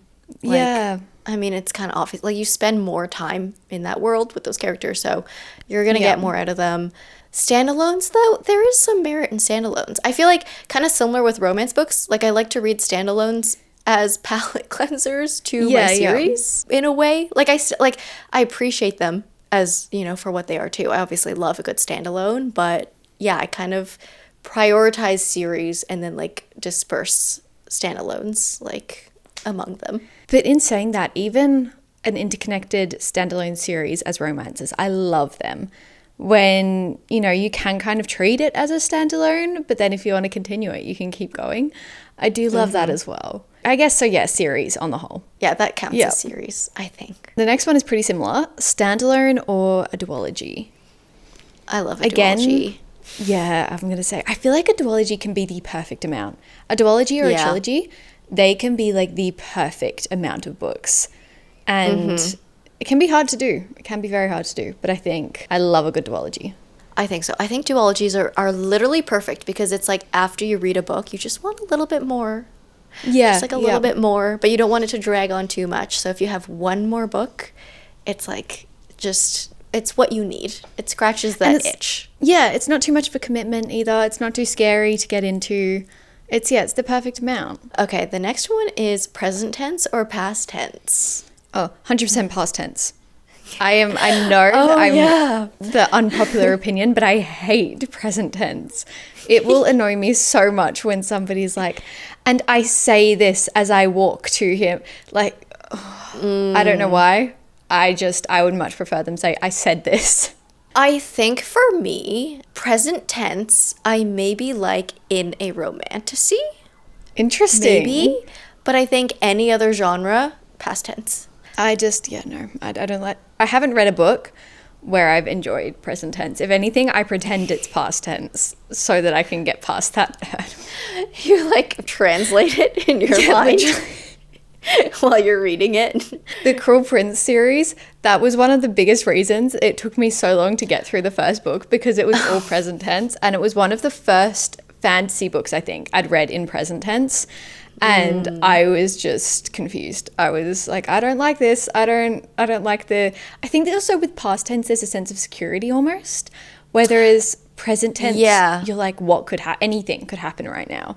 S1: I mean, it's kind of obvious. Like, you spend more time in that world with those characters, so you're going to get more out of them. Standalones, though, there is some merit in standalones. I feel like kind of similar with romance books. Like, I like to read standalones as palette cleansers to my series in a way. Like, I appreciate them as, for what they are too. I obviously love a good standalone, but I kind of prioritize series and then like disperse standalones like among them.
S2: But in saying that, even an interconnected standalone series as romances, I love them. When, you can kind of treat it as a standalone, but then if you want to continue it, you can keep going. I do love that as well. I guess so, series on the whole. Yeah,
S1: that counts as series, I think.
S2: The next one is pretty similar. Standalone or a duology?
S1: I love a duology.
S2: Yeah, I'm going to say, I feel like a duology can be the perfect amount. A duology or a trilogy, they can be like the perfect amount of books. And it can be hard to do. It can be very hard to do. But I think I love a good duology.
S1: I think so. I think duologies are literally perfect because it's like after you read a book, you just want a little bit more.
S2: Yeah.
S1: Just like a little bit more, but you don't want it to drag on too much. So if you have one more book, it's like just, it's what you need. It scratches that itch.
S2: Yeah, it's not too much of a commitment either. It's not too scary to get into. It's the perfect amount.
S1: Okay, the next one is present tense or past tense.
S2: Oh, 100% past tense. I know I'm the unpopular opinion, but I hate present tense. It will annoy me so much when somebody's like, and I say this as I walk to him. Like, I don't know why. I would much prefer them say, I said this.
S1: I think for me, present tense, I maybe like in a romantasy.
S2: Interesting.
S1: Maybe. But I think any other genre, past tense.
S2: I don't like, I haven't read a book where I've enjoyed present tense. If anything, I pretend it's past tense so that I can get past that.
S1: You like translate it in your mind while you're reading it.
S2: The Cruel Prince series, that was one of the biggest reasons it took me so long to get through the first book because it was all present tense, and it was one of the first fantasy books I think I'd read in present tense. And I was just confused. I was like, I don't like this. I don't like I think that also with past tense, there's a sense of security almost, where there is present tense.
S1: Yeah.
S2: You're like, what could anything could happen right now.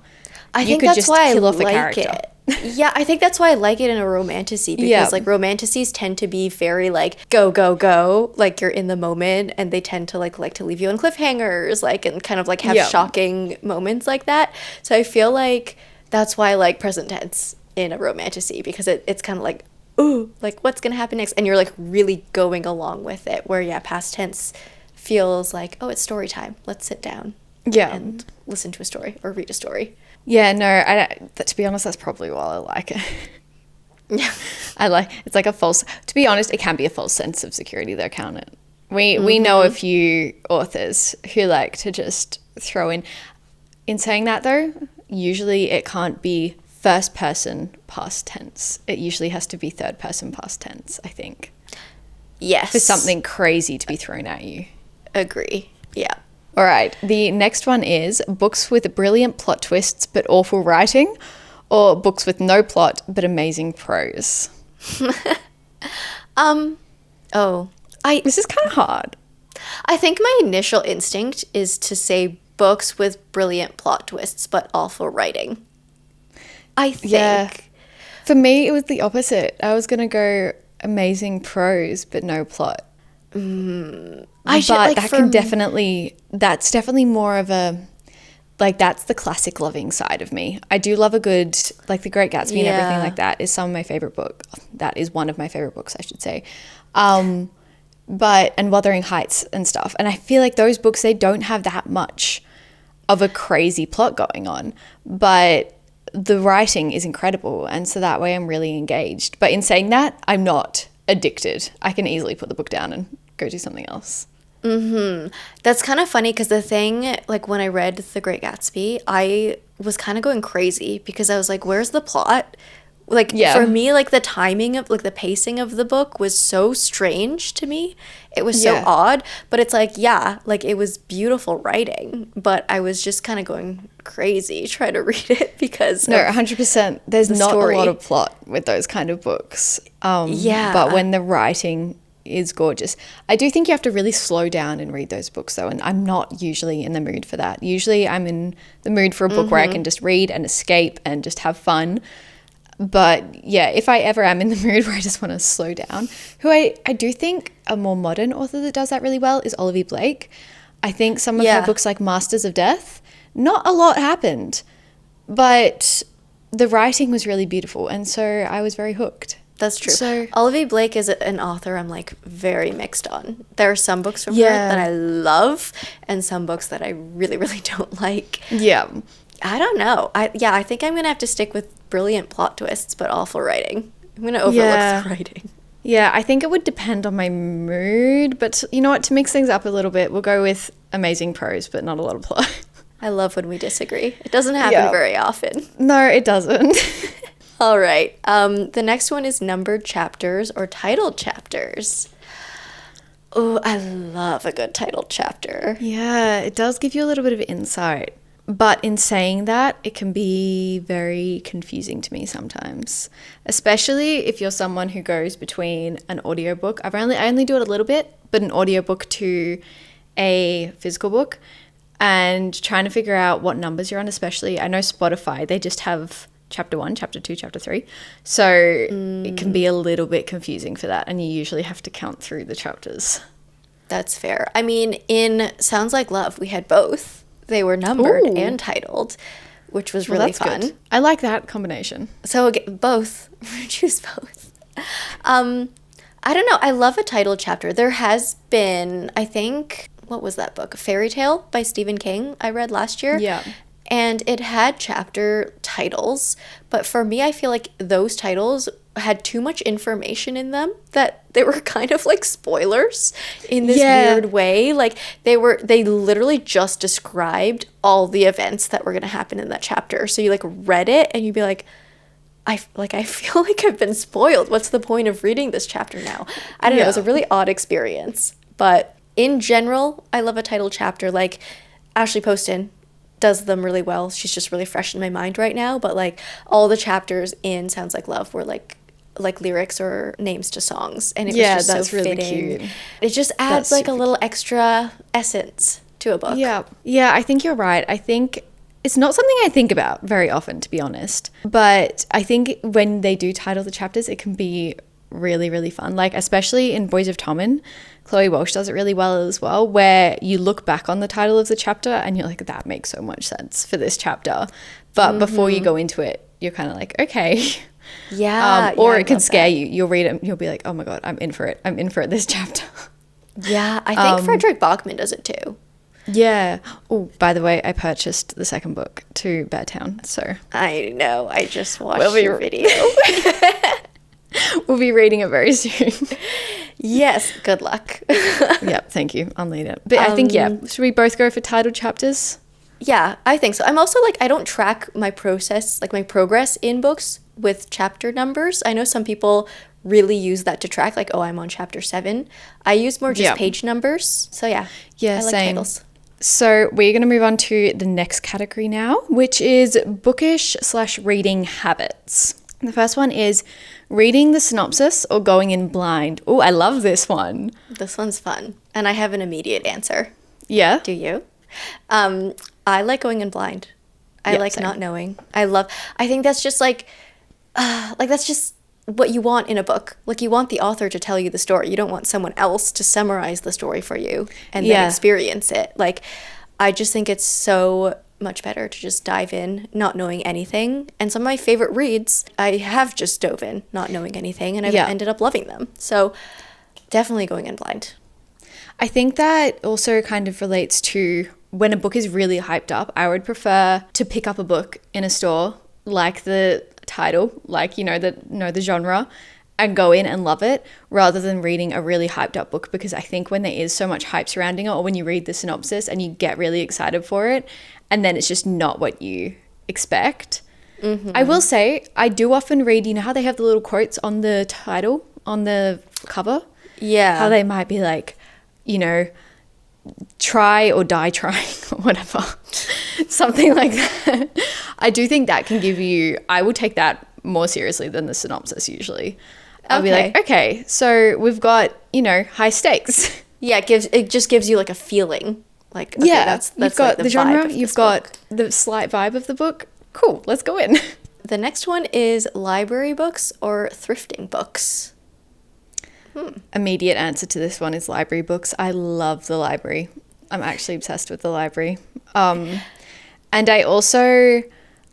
S1: I think that's why I like it. Yeah, I think that's why I like it in a romantasy because like romantasies tend to be very like go, go, go, like you're in the moment, and they tend to like to leave you on cliffhangers, like, and kind of like have shocking moments like that. So I feel like that's why I like present tense in a romantasy because it's kind of like, ooh, like what's going to happen next? And you're like really going along with it, where past tense feels like, oh, it's story time. Let's sit down and listen to a story or read a story.
S2: Yeah, no, to be honest, that's probably why I like it.
S1: Yeah.
S2: It's like a false, to be honest, it can be a false sense of security though, can't it? We know a few authors who like to just throw in saying that though, usually it can't be first person past tense. It usually has to be third person past tense, I think.
S1: Yes.
S2: For something crazy to be thrown at you.
S1: Agree. Yeah.
S2: All right. The next one is books with brilliant plot twists but awful writing, or books with no plot but amazing prose.
S1: This
S2: is kind of hard.
S1: I think my initial instinct is to say books with brilliant plot twists but awful writing. I think.
S2: Yeah. For me, it was the opposite. I was going to go amazing prose but no plot. That's definitely more of a, like, that's the classic loving side of me. I do love a good, like The Great Gatsby and everything like that is some of my favorite book. That is one of my favorite books, I should say. And Wuthering Heights and stuff. And I feel like those books, they don't have that much of a crazy plot going on, but the writing is incredible. And so that way I'm really engaged. But in saying that, I'm not addicted. I can easily put the book down and go do something else.
S1: That's kind of funny because the thing, like when I read The Great Gatsby, I was kind of going crazy because I was like, where's the plot? Like, for me, like the timing of, like the pacing of the book was so strange to me. It was so odd, but it's like, like it was beautiful writing, but I was just kind of going crazy trying to read it because
S2: No, 100%. There's not
S1: story.
S2: A lot of plot with those kind of books. But when the writing is gorgeous. I do think you have to really slow down and read those books though, and I'm not usually in the mood for that. Usually I'm in the mood for a book where I can just read and escape and just have fun. But yeah, if I ever am in the mood where I just want to slow down, who I do think a more modern author that does that really well is Olivia Blake. I think some of her books like Masters of Death, not a lot happened, but the writing was really beautiful, and so I was very hooked.
S1: That's true. So, Olivia Blake is an author I'm like very mixed on. There are some books from her that I love and some books that I really, really don't like.
S2: Yeah.
S1: I don't know. I think I'm going to have to stick with brilliant plot twists but awful writing. I'm going to overlook the writing.
S2: Yeah, I think it would depend on my mood, but you know what, to mix things up a little bit, we'll go with amazing prose but not a lot of plot.
S1: I love when we disagree. It doesn't happen very often.
S2: No, it doesn't.
S1: All right. The next one is numbered chapters or titled chapters. Oh, I love a good titled chapter.
S2: Yeah, it does give you a little bit of insight. But in saying that, it can be very confusing to me sometimes, especially if you're someone who goes between an audiobook. I only do it a little bit, but an audiobook to a physical book, and trying to figure out what numbers you're on, especially I know Spotify, they just have chapter 1, chapter 2, chapter 3. So it can be a little bit confusing for that, and you usually have to count through the chapters.
S1: That's fair. I mean, in Sounds Like Love, we had both. They were numbered and titled, which was really fun.
S2: Good. I like that combination.
S1: So again, both. Choose both. I don't know. I love a titled chapter. There has been, I think, what was that book? Fairy Tale by Stephen King I read last year.
S2: Yeah.
S1: And it had chapter titles, but for me, I feel like those titles had too much information in them that they were kind of like spoilers in this weird way. Like they literally just described all the events that were going to happen in that chapter. So you like read it and you'd be like, I feel like I've been spoiled. What's the point of reading this chapter now? I don't know. It was a really odd experience, but in general, I love a titled chapter. Like Ashley Poston does them really well. She's just really fresh in my mind right now. But like all the chapters in Sounds Like Love were like lyrics or names to songs, and it was just that's so really fitting. Cute. It just adds like a little extra essence to a book.
S2: Yeah, I think you're right. I think it's not something I think about very often, to be honest. But I think when they do title the chapters, it can be really, really fun. Like especially in Boys of Tommen, Chloe Walsh does it really well as well, where you look back on the title of the chapter and you're like, that makes so much sense for this chapter. But before you go into it, you're kind of like, okay.
S1: Yeah.
S2: Or it could scare you. You'll read it and you'll be like, oh my God, I'm in for it. I'm in for it this chapter.
S1: Yeah. I think Frederick Bachman does it too.
S2: Yeah. Oh, by the way, I purchased the second book to Beartown. So
S1: I know. I just watched your video.
S2: We'll be reading it very soon.
S1: Yes. Good luck.
S2: Yep. Thank you. I'll need it. But I think, should we both go for titled chapters?
S1: Yeah, I think so. I'm also like, I don't track my process, like my progress in books with chapter numbers. I know some people really use that to track, like, oh, I'm on chapter 7. I use more just page numbers. So yeah.
S2: Yeah,
S1: I like
S2: same.
S1: titles.
S2: So we're going to move on to the next category now, which is bookish/reading habits. The first one is reading the synopsis or going in blind. Oh, I love this one.
S1: This one's fun. And I have an immediate answer.
S2: Yeah?
S1: Do you? I like going in blind. I like same. Not knowing. I think that's just that's just what you want in a book. Like you want the author to tell you the story. You don't want someone else to summarize the story for you and then experience it. Like I just think it's so much better to just dive in not knowing anything. And some of my favorite reads, I have just dove in not knowing anything and I've ended up loving them. So definitely going in blind.
S2: I think that also kind of relates to when a book is really hyped up. I would prefer to pick up a book in a store, like the title, like, the genre, and go in and love it rather than reading a really hyped up book, because I think when there is so much hype surrounding it, or when you read the synopsis and you get really excited for it and then it's just not what you expect. Mm-hmm. I will say I do often read, you know how they have the little quotes on the title, on the cover?
S1: Yeah.
S2: How they might be like, try or die trying or whatever. Something like that. I do think that can give you, I would take that more seriously than the synopsis usually. I'll be like, okay, so we've got, high stakes.
S1: Yeah, it just gives you like a feeling. Like, okay, that's
S2: you've got
S1: like
S2: the genre, you've got the slight vibe of the book. Cool, let's go in.
S1: The next one is library books or thrifting books.
S2: Immediate answer to this one is library books. I love the library. I'm actually obsessed with the library. And I also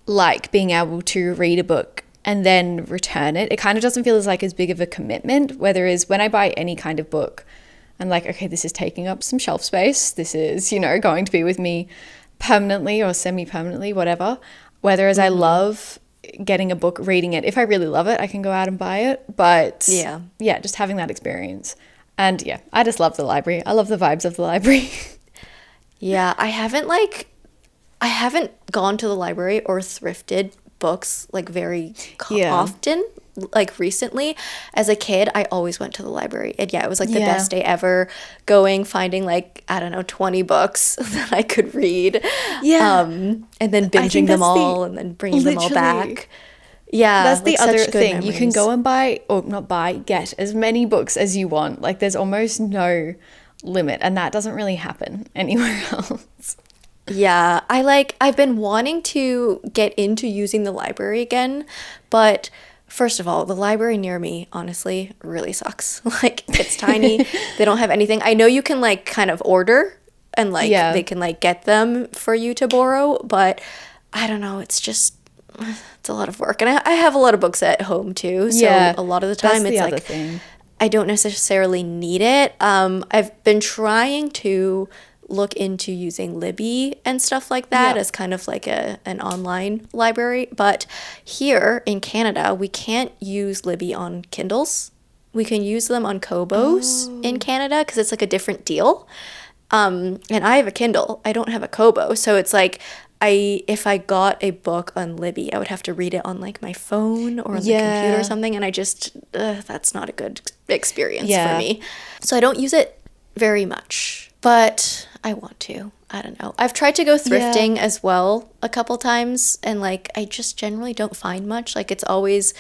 S2: like being able to read a book and then return it. It kind of doesn't feel as big of a commitment, whereas when I buy any kind of book, I'm like, okay, this is taking up some shelf space. This is, going to be with me permanently or semi-permanently, whatever. Whereas I love getting a book, reading it. If I really love it, I can go out and buy it. But yeah, just having that experience. And yeah, I just love the library. I love the vibes of the library.
S1: Yeah, I haven't gone to the library or thrifted books like very often. like recently. As a kid, I always went to the library. And yeah, it was like the best day ever, going, finding like, I don't know, 20 books that I could read.
S2: Yeah.
S1: And then binging them all and then bringing them all back. Yeah,
S2: that's the
S1: like
S2: other
S1: such good
S2: thing. You can
S1: memories.
S2: go and buy, or not buy, get as many books as you want. Like there's almost no limit, and that doesn't really happen anywhere else.
S1: Yeah, I've been wanting to get into using the library again, but first of all, the library near me, honestly, really sucks. Like, it's tiny. They don't have anything. I know you can like kind of order and like they can like get them for you to borrow, but I don't know, it's just it's a lot of work. And I have a lot of books at home too, so a lot of the time
S2: that's
S1: it's
S2: the other
S1: like
S2: thing.
S1: I don't necessarily need it. I've been trying to look into using Libby and stuff like that as kind of like an online library. But here in Canada, we can't use Libby on Kindles. We can use them on Kobos in Canada because it's like a different deal. And I have a Kindle. I don't have a Kobo. So it's like if I got a book on Libby, I would have to read it on like my phone or on the computer or something, and I just that's not a good experience for me. So I don't use it very much, but I want to. I don't know. I've tried to go thrifting as well a couple times, and like I just generally don't find much. Like it's always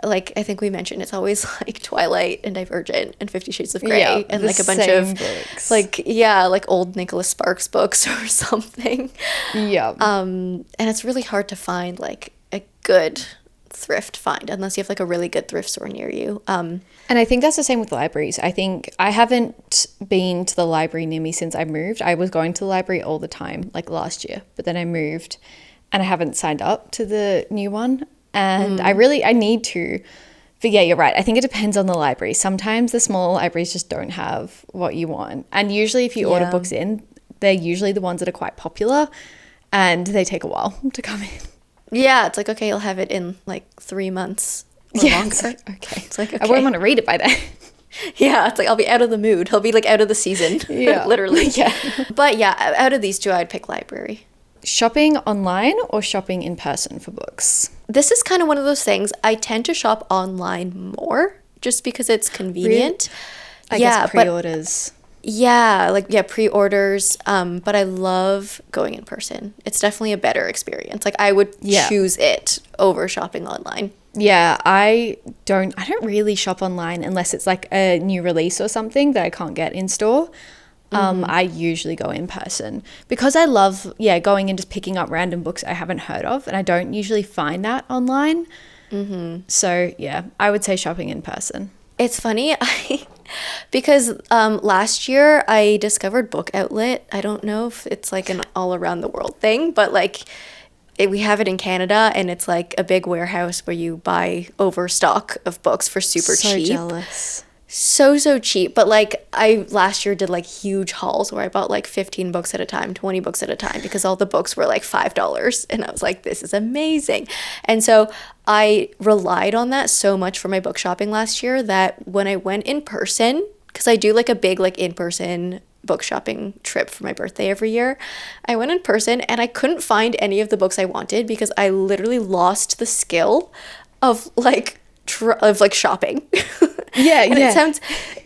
S1: like I think we mentioned it's always like Twilight and Divergent and 50 Shades of Grey and like a bunch of books. like old Nicholas Sparks books or something.
S2: Yeah.
S1: And it's really hard to find like a good thrift find unless you have like a really good thrift store near you.
S2: And I think that's the same with libraries. I think I haven't been to the library near me since I moved. I was going to the library all the time, like last year, but then I moved and I haven't signed up to the new one. And I need to, but yeah, you're right. I think it depends on the library. Sometimes the small libraries just don't have what you want. And usually if you order books in, they're usually the ones that are quite popular and they take a while to come in.
S1: Yeah, it's like, okay, you'll have it in like 3 months or longer.
S2: It's like, okay.
S1: It's like, okay.
S2: I won't want to read it by then.
S1: Yeah, it's like I'll be out of the mood. I'll be like out of the season. Yeah. Literally.
S2: Yeah.
S1: But yeah, out of these two, I'd pick library.
S2: Shopping online or shopping in person for books?
S1: This is kind of one of those things. I tend to shop online more just because it's convenient.
S2: Really? I guess pre-orders.
S1: Pre-orders. But I love going in person. It's definitely a better experience. Like I would choose it over shopping online.
S2: Yeah, I don't really shop online unless it's like a new release or something that I can't get in store. I usually go in person because I love going and just picking up random books I haven't heard of, and I don't usually find that online. So yeah, I would say shopping in person.
S1: It's funny because last year I discovered Book Outlet. I don't know if it's like an all around the world thing, but like we have it in Canada, and it's like a big warehouse where you buy overstock of books for super cheap.
S2: So jealous.
S1: So cheap. But like I last year did like huge hauls where I bought like 15 books at a time, 20 books at a time, because all the books were like $5, and I was like, this is amazing. And so I relied on that so much for my book shopping last year that when I went in person, because I do like a big like in-person book shopping trip for my birthday every year, I went in person and I couldn't find any of the books I wanted because I literally lost the skill of like shopping. And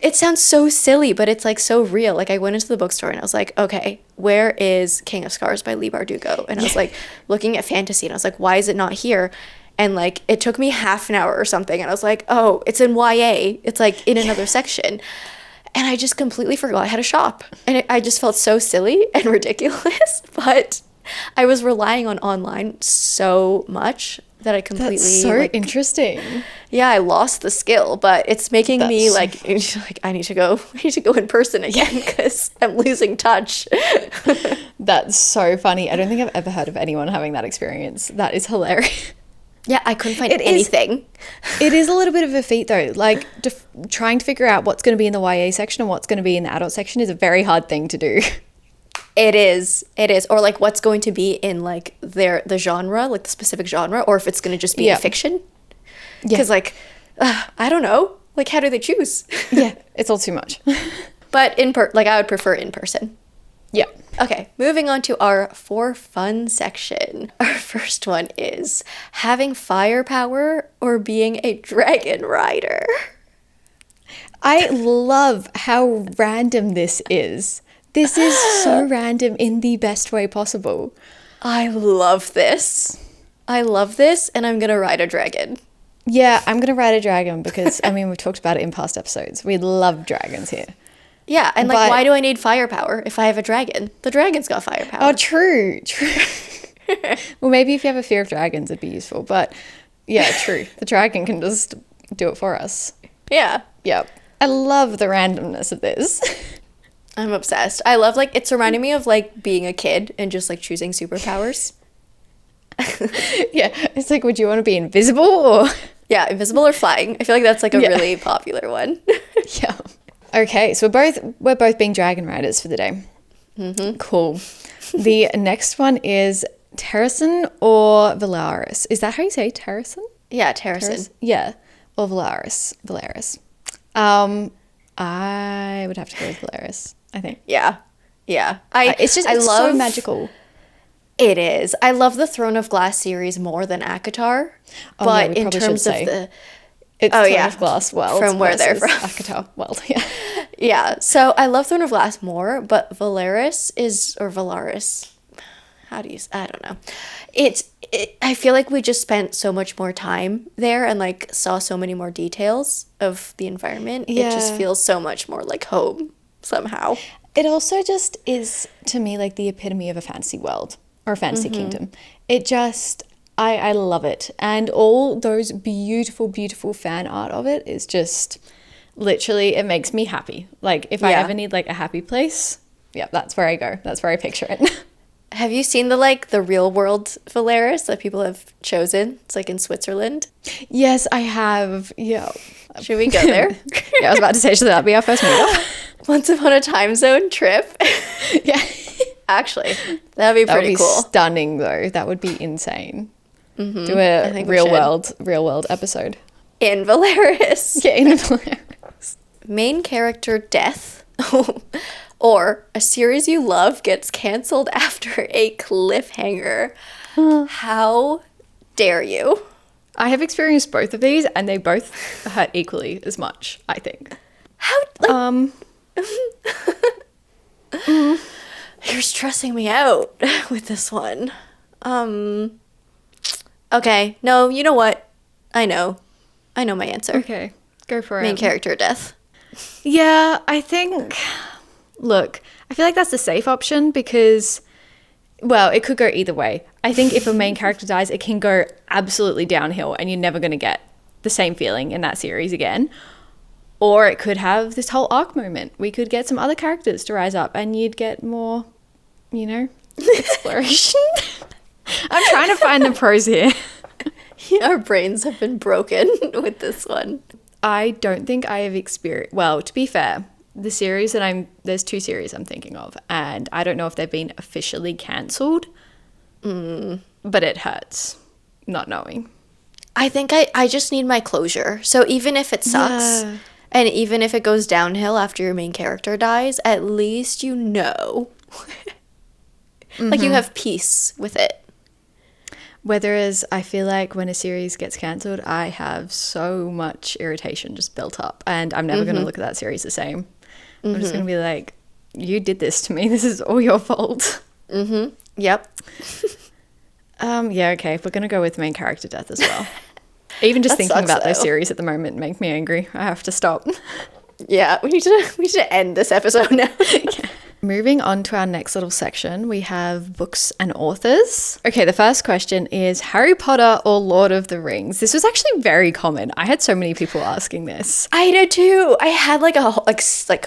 S1: it sounds so silly, but it's like so real. Like I went into the bookstore and I was like, okay, where is King of Scars by Leigh Bardugo? And I was like looking at fantasy and I was like, why is it not here? And like it took me half an hour or something, and I was like, oh, it's in YA. It's like in another section. And I just completely forgot how to shop. And I just felt so silly and ridiculous, but I was relying on online so much that I completely...
S2: That's so interesting.
S1: Yeah, I lost the skill, but it's making me like I need to go in person again because I'm losing touch.
S2: That's so funny. I don't think I've ever heard of anyone having that experience. That is hilarious.
S1: Yeah, I couldn't find anything.
S2: It is a little bit of a feat though. Like trying to figure out what's going to be in the YA section and what's going to be in the adult section is a very hard thing to do.
S1: It is. Or like what's going to be in like the genre, like the specific genre, or if it's going to just be in fiction. Because like, I don't know. Like how do they choose?
S2: Yeah, it's all too much.
S1: But I would prefer in person.
S2: Yeah.
S1: Okay, moving on to our for fun section. Our first one is having firepower or being a dragon rider.
S2: I love how random this is. This is so random in the best way possible.
S1: I love this. I love this, and I'm gonna ride a dragon.
S2: Yeah, I'm going to ride a dragon because, I mean, we've talked about it in past episodes. We love dragons here.
S1: Yeah, and like, why do I need firepower if I have a dragon? The dragon's got firepower.
S2: Oh, true. Well, maybe if you have a fear of dragons, it'd be useful. But yeah, true. The dragon can just do it for us.
S1: Yeah.
S2: Yep. I love the randomness of this.
S1: I'm obsessed. I love, like, it's reminding me of, like, being a kid and just, like, choosing superpowers.
S2: Yeah, it's like, would you want to be invisible or?
S1: Yeah, invisible or flying. I feel like that's, like, a really popular one.
S2: Yeah. Okay, so we're both being dragon riders for the day. Mm-hmm. Cool. The next one is Terrasen or Valaris. Is that how you say Terrasen?
S1: Yeah, Terrasen.
S2: Yeah, or Valaris. I would have to go with Valaris, I think.
S1: Yeah.
S2: It's so magical.
S1: It is. I love the Throne of Glass series more than ACOTAR. But in terms of the...
S2: It's Throne of Glass world.
S1: From where they're from.
S2: ACOTAR world, yeah.
S1: Yeah, so I love Throne of Glass more, but Valaris is... Or Valaris. How do you... I don't know. I feel like we just spent so much more time there and, like, saw so many more details of the environment. Yeah. It just feels so much more like home, somehow.
S2: It also just is, to me, like the epitome of a fantasy world. Or a fantasy kingdom. It just, I love it. And all those beautiful, beautiful fan art of it is just, literally, it makes me happy. Like, if I ever need, like, a happy place, yeah, that's where I go. That's where I picture it.
S1: Have you seen the real world Valaris that people have chosen? It's, like, in Switzerland.
S2: Yes, I have. Yeah.
S1: Should we go there?
S2: Yeah, I was about to say, should that be our first meetup?
S1: Once upon a time zone trip.
S2: Yeah.
S1: Actually, that would be pretty cool.
S2: Stunning, though. That would be insane. Mm-hmm. Do a real world episode.
S1: In Valaris.
S2: Yeah, in Valaris.
S1: Main character death. Or a series you love gets canceled after a cliffhanger. How dare you?
S2: I have experienced both of these, and they both hurt equally as much, I think.
S1: How? You're stressing me out with this one. Okay. No, you know what? I know my answer.
S2: Okay. Go for it.
S1: Main character death.
S2: Yeah, I think... Look, I feel like that's the safe option because... Well, it could go either way. I think if a main character dies, it can go absolutely downhill and you're never going to get the same feeling in that series again. Or it could have this whole arc moment. We could get some other characters to rise up and you'd get more, exploration. I'm trying to find the pros here.
S1: Our brains have been broken with this one.
S2: I don't think I have experienced... Well, to be fair, the series there's two series I'm thinking of, and I don't know if they've been officially cancelled, but it hurts not knowing.
S1: I think I just need my closure. So even if it sucks... Yeah. And even if it goes downhill after your main character dies, at least you know. Like, you have peace with it.
S2: Whereas I feel like when a series gets cancelled, I have so much irritation just built up. And I'm never going to look at that series the same. I'm just going to be like, you did this to me. This is all your fault.
S1: Mm-hmm. Yep.
S2: Yeah, okay. We're going to go with main character death as well. Even just thinking about those series at the moment make me angry. I have to stop.
S1: Yeah, we need to end this episode now.
S2: Yeah. Moving on to our next little section, we have books and authors. Okay, the first question is Harry Potter or Lord of the Rings? This was actually very common. I had so many people asking this.
S1: I did too. I had like a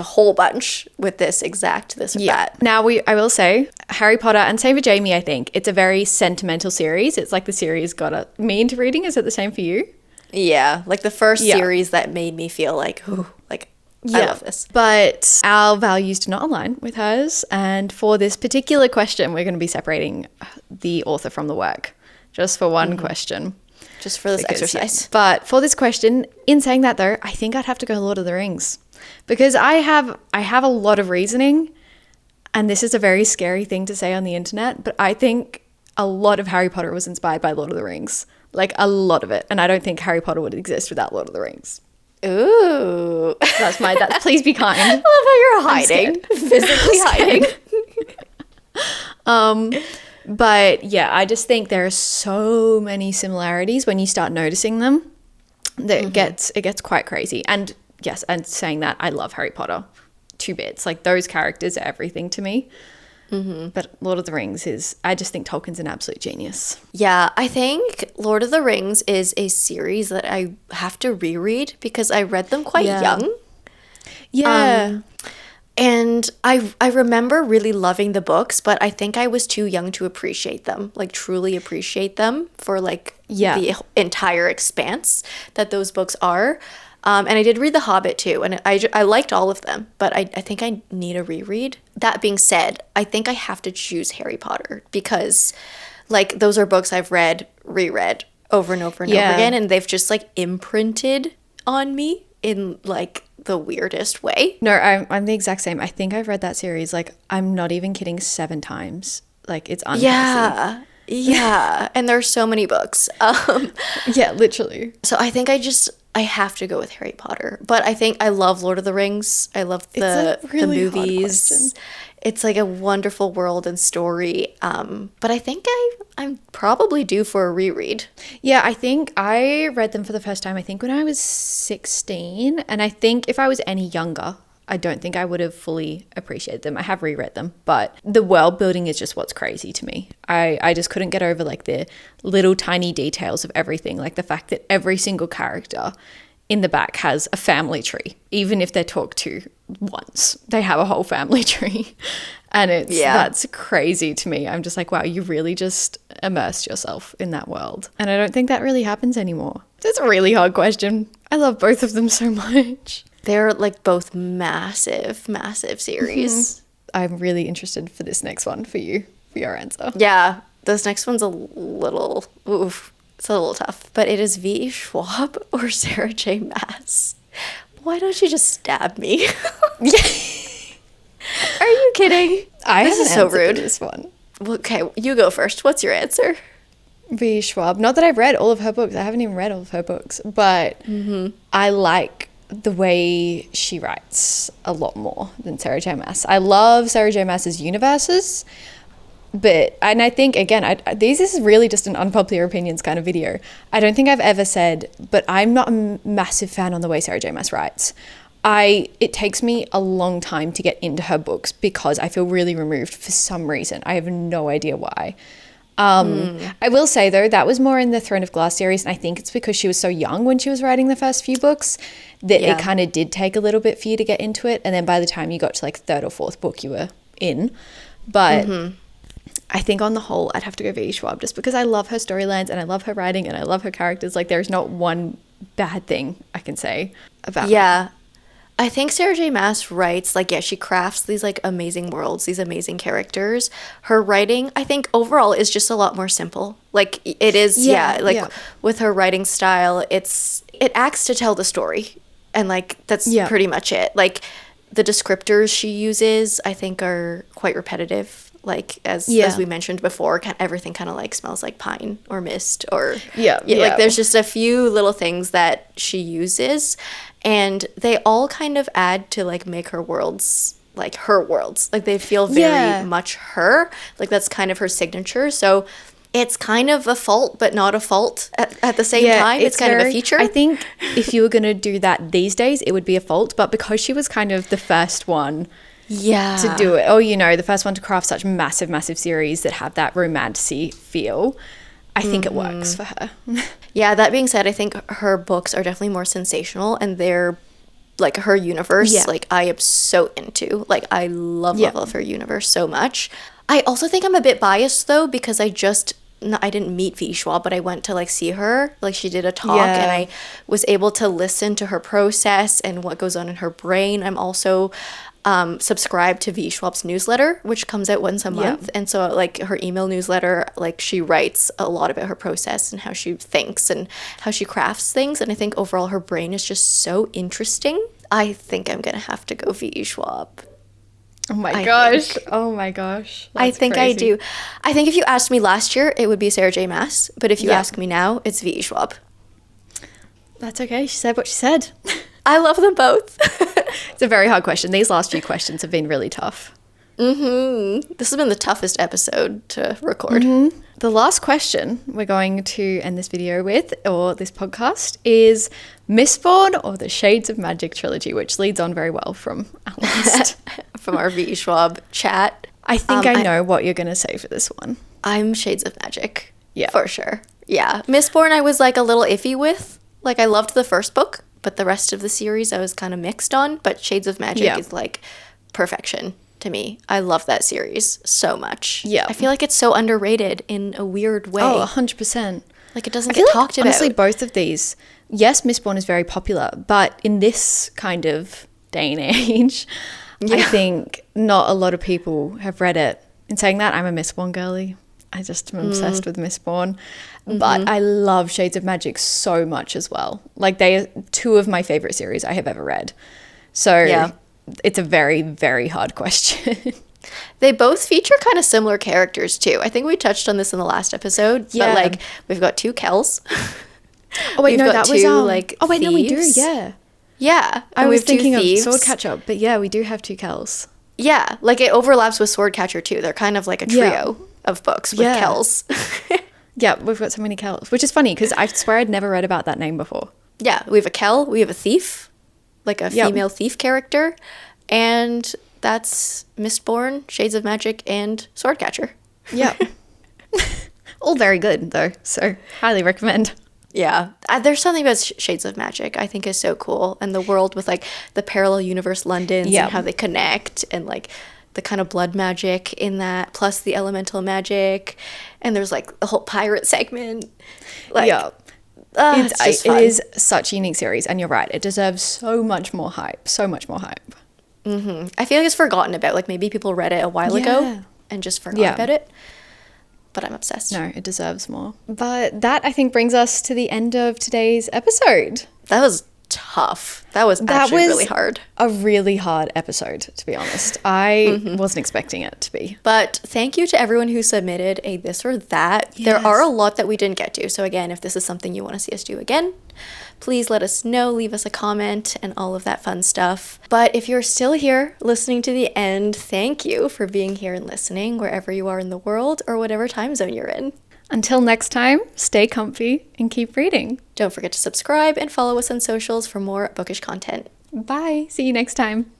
S1: whole bunch with this or that.
S2: Now I will say Harry Potter, and same for Jamie, I think. It's a very sentimental series. It's like the series got me into reading. Is it the same for you?
S1: Yeah, like the first series that made me feel like, ooh, like I love this.
S2: But our values do not align with hers. And for this particular question, we're going to be separating the author from the work just for one question.
S1: Just for this exercise.
S2: Yeah. But for this question, in saying that though, I think I'd have to go Lord of the Rings because I have a lot of reasoning And this is a very scary thing to say on the internet, but I think a lot of Harry Potter was inspired by Lord of the Rings. Like, a lot of it. And I don't think Harry Potter would exist without Lord of the Rings.
S1: Ooh.
S2: Please be kind.
S1: I love how you're hiding. Physically hiding.
S2: But yeah, I just think there are so many similarities when you start noticing them that it gets quite crazy. And yes, and saying that, I love Harry Potter. 2 bits. Like, those characters are everything to me. But Lord of the Rings I just think Tolkien's an absolute genius.
S1: Yeah, I think Lord of the Rings is a series that I have to reread because I read them quite young.
S2: Yeah.
S1: And I remember really loving the books, but I think I was too young to appreciate them, like truly appreciate them for like the entire expanse that those books are. And I did read The Hobbit too, and I liked all of them, but I think I need a reread. That being said, I think I have to choose Harry Potter because like those are books I've reread over and over and over again, and they've just like imprinted on me in like the weirdest way.
S2: No, I'm the exact same. I think I've read that series, like, I'm not even kidding, 7 times. Like, it's unhealthy.
S1: Yeah. And there's so many books.
S2: Yeah, literally.
S1: So I think I have to go with Harry Potter. But I think I love Lord of the Rings. I love the movies. It's like a wonderful world and story. But I think I'm probably due for a reread.
S2: Yeah, I think I read them for the first time, I think when I was 16. And I think if I was any younger, I don't think I would have fully appreciated them. I have reread them, but the world building is just what's crazy to me. I just couldn't get over like the little tiny details of everything. Like the fact that every single character in the back has a family tree. Even if they're talked to once, they have a whole family tree. And that's crazy to me. I'm just like, wow, you really just immersed yourself in that world. And I don't think that really happens anymore. It's a really hard question. I love both of them so much.
S1: They're like both massive, massive series.
S2: I'm really interested for this next one for you, for your answer.
S1: Yeah, this next one's a little, it's a little tough. But it is V.E. Schwab or Sarah J. Maas. Why don't you just stab me? Are you kidding?
S2: This is so rude. This one.
S1: Okay, you go first. What's your answer?
S2: V.E. Schwab. Not that I've read all of her books. I haven't even read all of her books. But I like the way she writes a lot more than Sarah J. Maas. I love Sarah J. Maas's universes, and I think, again, this is really just an unpopular opinions kind of video. I don't think I've ever said, but I'm not a massive fan on the way Sarah J. Maas writes. It takes me a long time to get into her books because I feel really removed for some reason. I have no idea why. I will say, though, that was more in the Throne of Glass series, and I think it's because she was so young when she was writing the first few books that it kind of did take a little bit for you to get into it, and then by the time you got to like 3rd or 4th book, you were in. But I think on the whole, I'd have to go V.E. Schwab just because I love her storylines and I love her writing and I love her characters. Like, there's not one bad thing I can say about her.
S1: I think Sarah J. Maas writes, like, she crafts these, like, amazing worlds, these amazing characters. Her writing, I think, overall is just a lot more simple. Like, it is, with her writing style, it acts to tell the story. And, like, that's pretty much it. Like, the descriptors she uses, I think, are quite repetitive. Like, as we mentioned before, everything kind of, like, smells like pine or mist or... Like, there's just a few little things that she uses, and they all kind of add to, like, make her worlds, like, her worlds. Like, they feel very much her. Like, that's kind of her signature. So it's kind of a fault, but not a fault at the same time. It's kind of a feature.
S2: I think if you were going to do that these days, it would be a fault. But because she was kind of the first one... to do it. The first one to craft such massive, massive series that have that romantic-y feel. I think it works for her.
S1: That being said, I think her books are definitely more sensational, and they're, like, her universe, like, I am so into. Like, I love her universe so much. I also think I'm a bit biased, though, because I didn't meet V.E. Schwab, but I went to, like, see her. Like, she did a talk, and I was able to listen to her process and what goes on in her brain. I'm also... subscribe to V.E. Schwab's newsletter, which comes out once a month. And so, like, her email newsletter, like, she writes a lot about her process and how she thinks and how she crafts things. And I think overall her brain is just so interesting. I think I'm going to have to go V.E. Schwab.
S2: Oh my
S1: I
S2: gosh.
S1: think.
S2: Oh my gosh.
S1: I
S2: That's
S1: think I
S2: crazy.
S1: do. I think if you asked me last year, it would be Sarah J. Maas. But if you
S2: Yeah.
S1: ask me now, it's V.E. Schwab.
S2: That's okay. She said what she said.
S1: I love them both.
S2: It's a very hard question. These last few questions have been really tough.
S1: This has been the toughest episode to record.
S2: The last question we're going to end this video with, or this podcast, is Mistborn or the Shades of Magic trilogy, which leads on very well from our last.
S1: From our V.E. Schwab chat.
S2: I think I know what you're going to say for this one.
S1: I'm Shades of Magic.
S2: Yeah.
S1: For sure. Yeah. Mistborn I was like a little iffy with. Like I loved the first book, but the rest of the series I was kind of mixed on. But Shades of Magic
S2: Yeah.
S1: is like perfection to me. I love that series so much.
S2: Yeah.
S1: I feel like it's so underrated in a weird way.
S2: Oh, 100%.
S1: Like it doesn't
S2: I
S1: get
S2: feel like,
S1: talked about.
S2: honestly, both of these, yes, Mistborn is very popular, but in this kind of day and age, I think not a lot of people have read it. In saying that, I'm a Mistborn girly. I just am obsessed with Mistborn. But I love Shades of Magic so much as well. Like they are two of my favorite series I have ever read. So it's a very, very hard question.
S1: They both feature kind of similar characters too. I think we touched on this in the last episode.
S2: Yeah.
S1: But like we've got two Kells.
S2: Oh wait,
S1: We've
S2: no,
S1: got
S2: that was
S1: two, like,
S2: oh wait, no, we do.
S1: thieves.
S2: Yeah,
S1: Yeah.
S2: I
S1: and we
S2: was
S1: have two
S2: thinking of
S1: thieves.
S2: Sword Catcher, but yeah, we do have two Kells.
S1: Yeah, like it overlaps with Swordcatcher too. They're kind of like a trio
S2: Yeah.
S1: of books with
S2: Yeah.
S1: Kells.
S2: Yeah, we've got so many Kells, which is funny because I swear I'd never read about that name before.
S1: Yeah, we have a Kell, we have a thief, like a
S2: Yep.
S1: female thief character, and that's Mistborn, Shades of Magic, and Swordcatcher.
S2: Yeah, all very good though, so highly recommend.
S1: Yeah, there's something about Shades of Magic I think is so cool, and the world with like the parallel universe Londons
S2: Yeah.
S1: and how they connect, and like the kind of blood magic in that, plus the elemental magic, and there's like the whole pirate segment. Like,
S2: Yeah,
S1: it's just
S2: it
S1: fun.
S2: is such a unique series, and you're right, it deserves so much more hype. So much more hype.
S1: I feel like it's forgotten about. Like maybe people read it a while
S2: Yeah.
S1: ago and just forgot
S2: Yeah.
S1: about it. But I'm obsessed.
S2: No, it deserves more. But that I think brings us to the end of today's episode.
S1: That was tough. That was
S2: That
S1: actually
S2: was
S1: really hard.
S2: a really hard episode, to be honest. I wasn't expecting it to be.
S1: But thank you to everyone who submitted a this or that. There
S2: Yes.
S1: are a lot that we didn't get to. So again, if this is something you want to see us do again, please let us know, leave us a comment and all of that fun stuff. But if you're still here listening to the end, thank you for being here and listening wherever you are in the world or whatever time zone you're in.
S2: Until next time, stay comfy and keep reading.
S1: Don't forget to subscribe and follow us on socials for more bookish content.
S2: Bye. See you next time.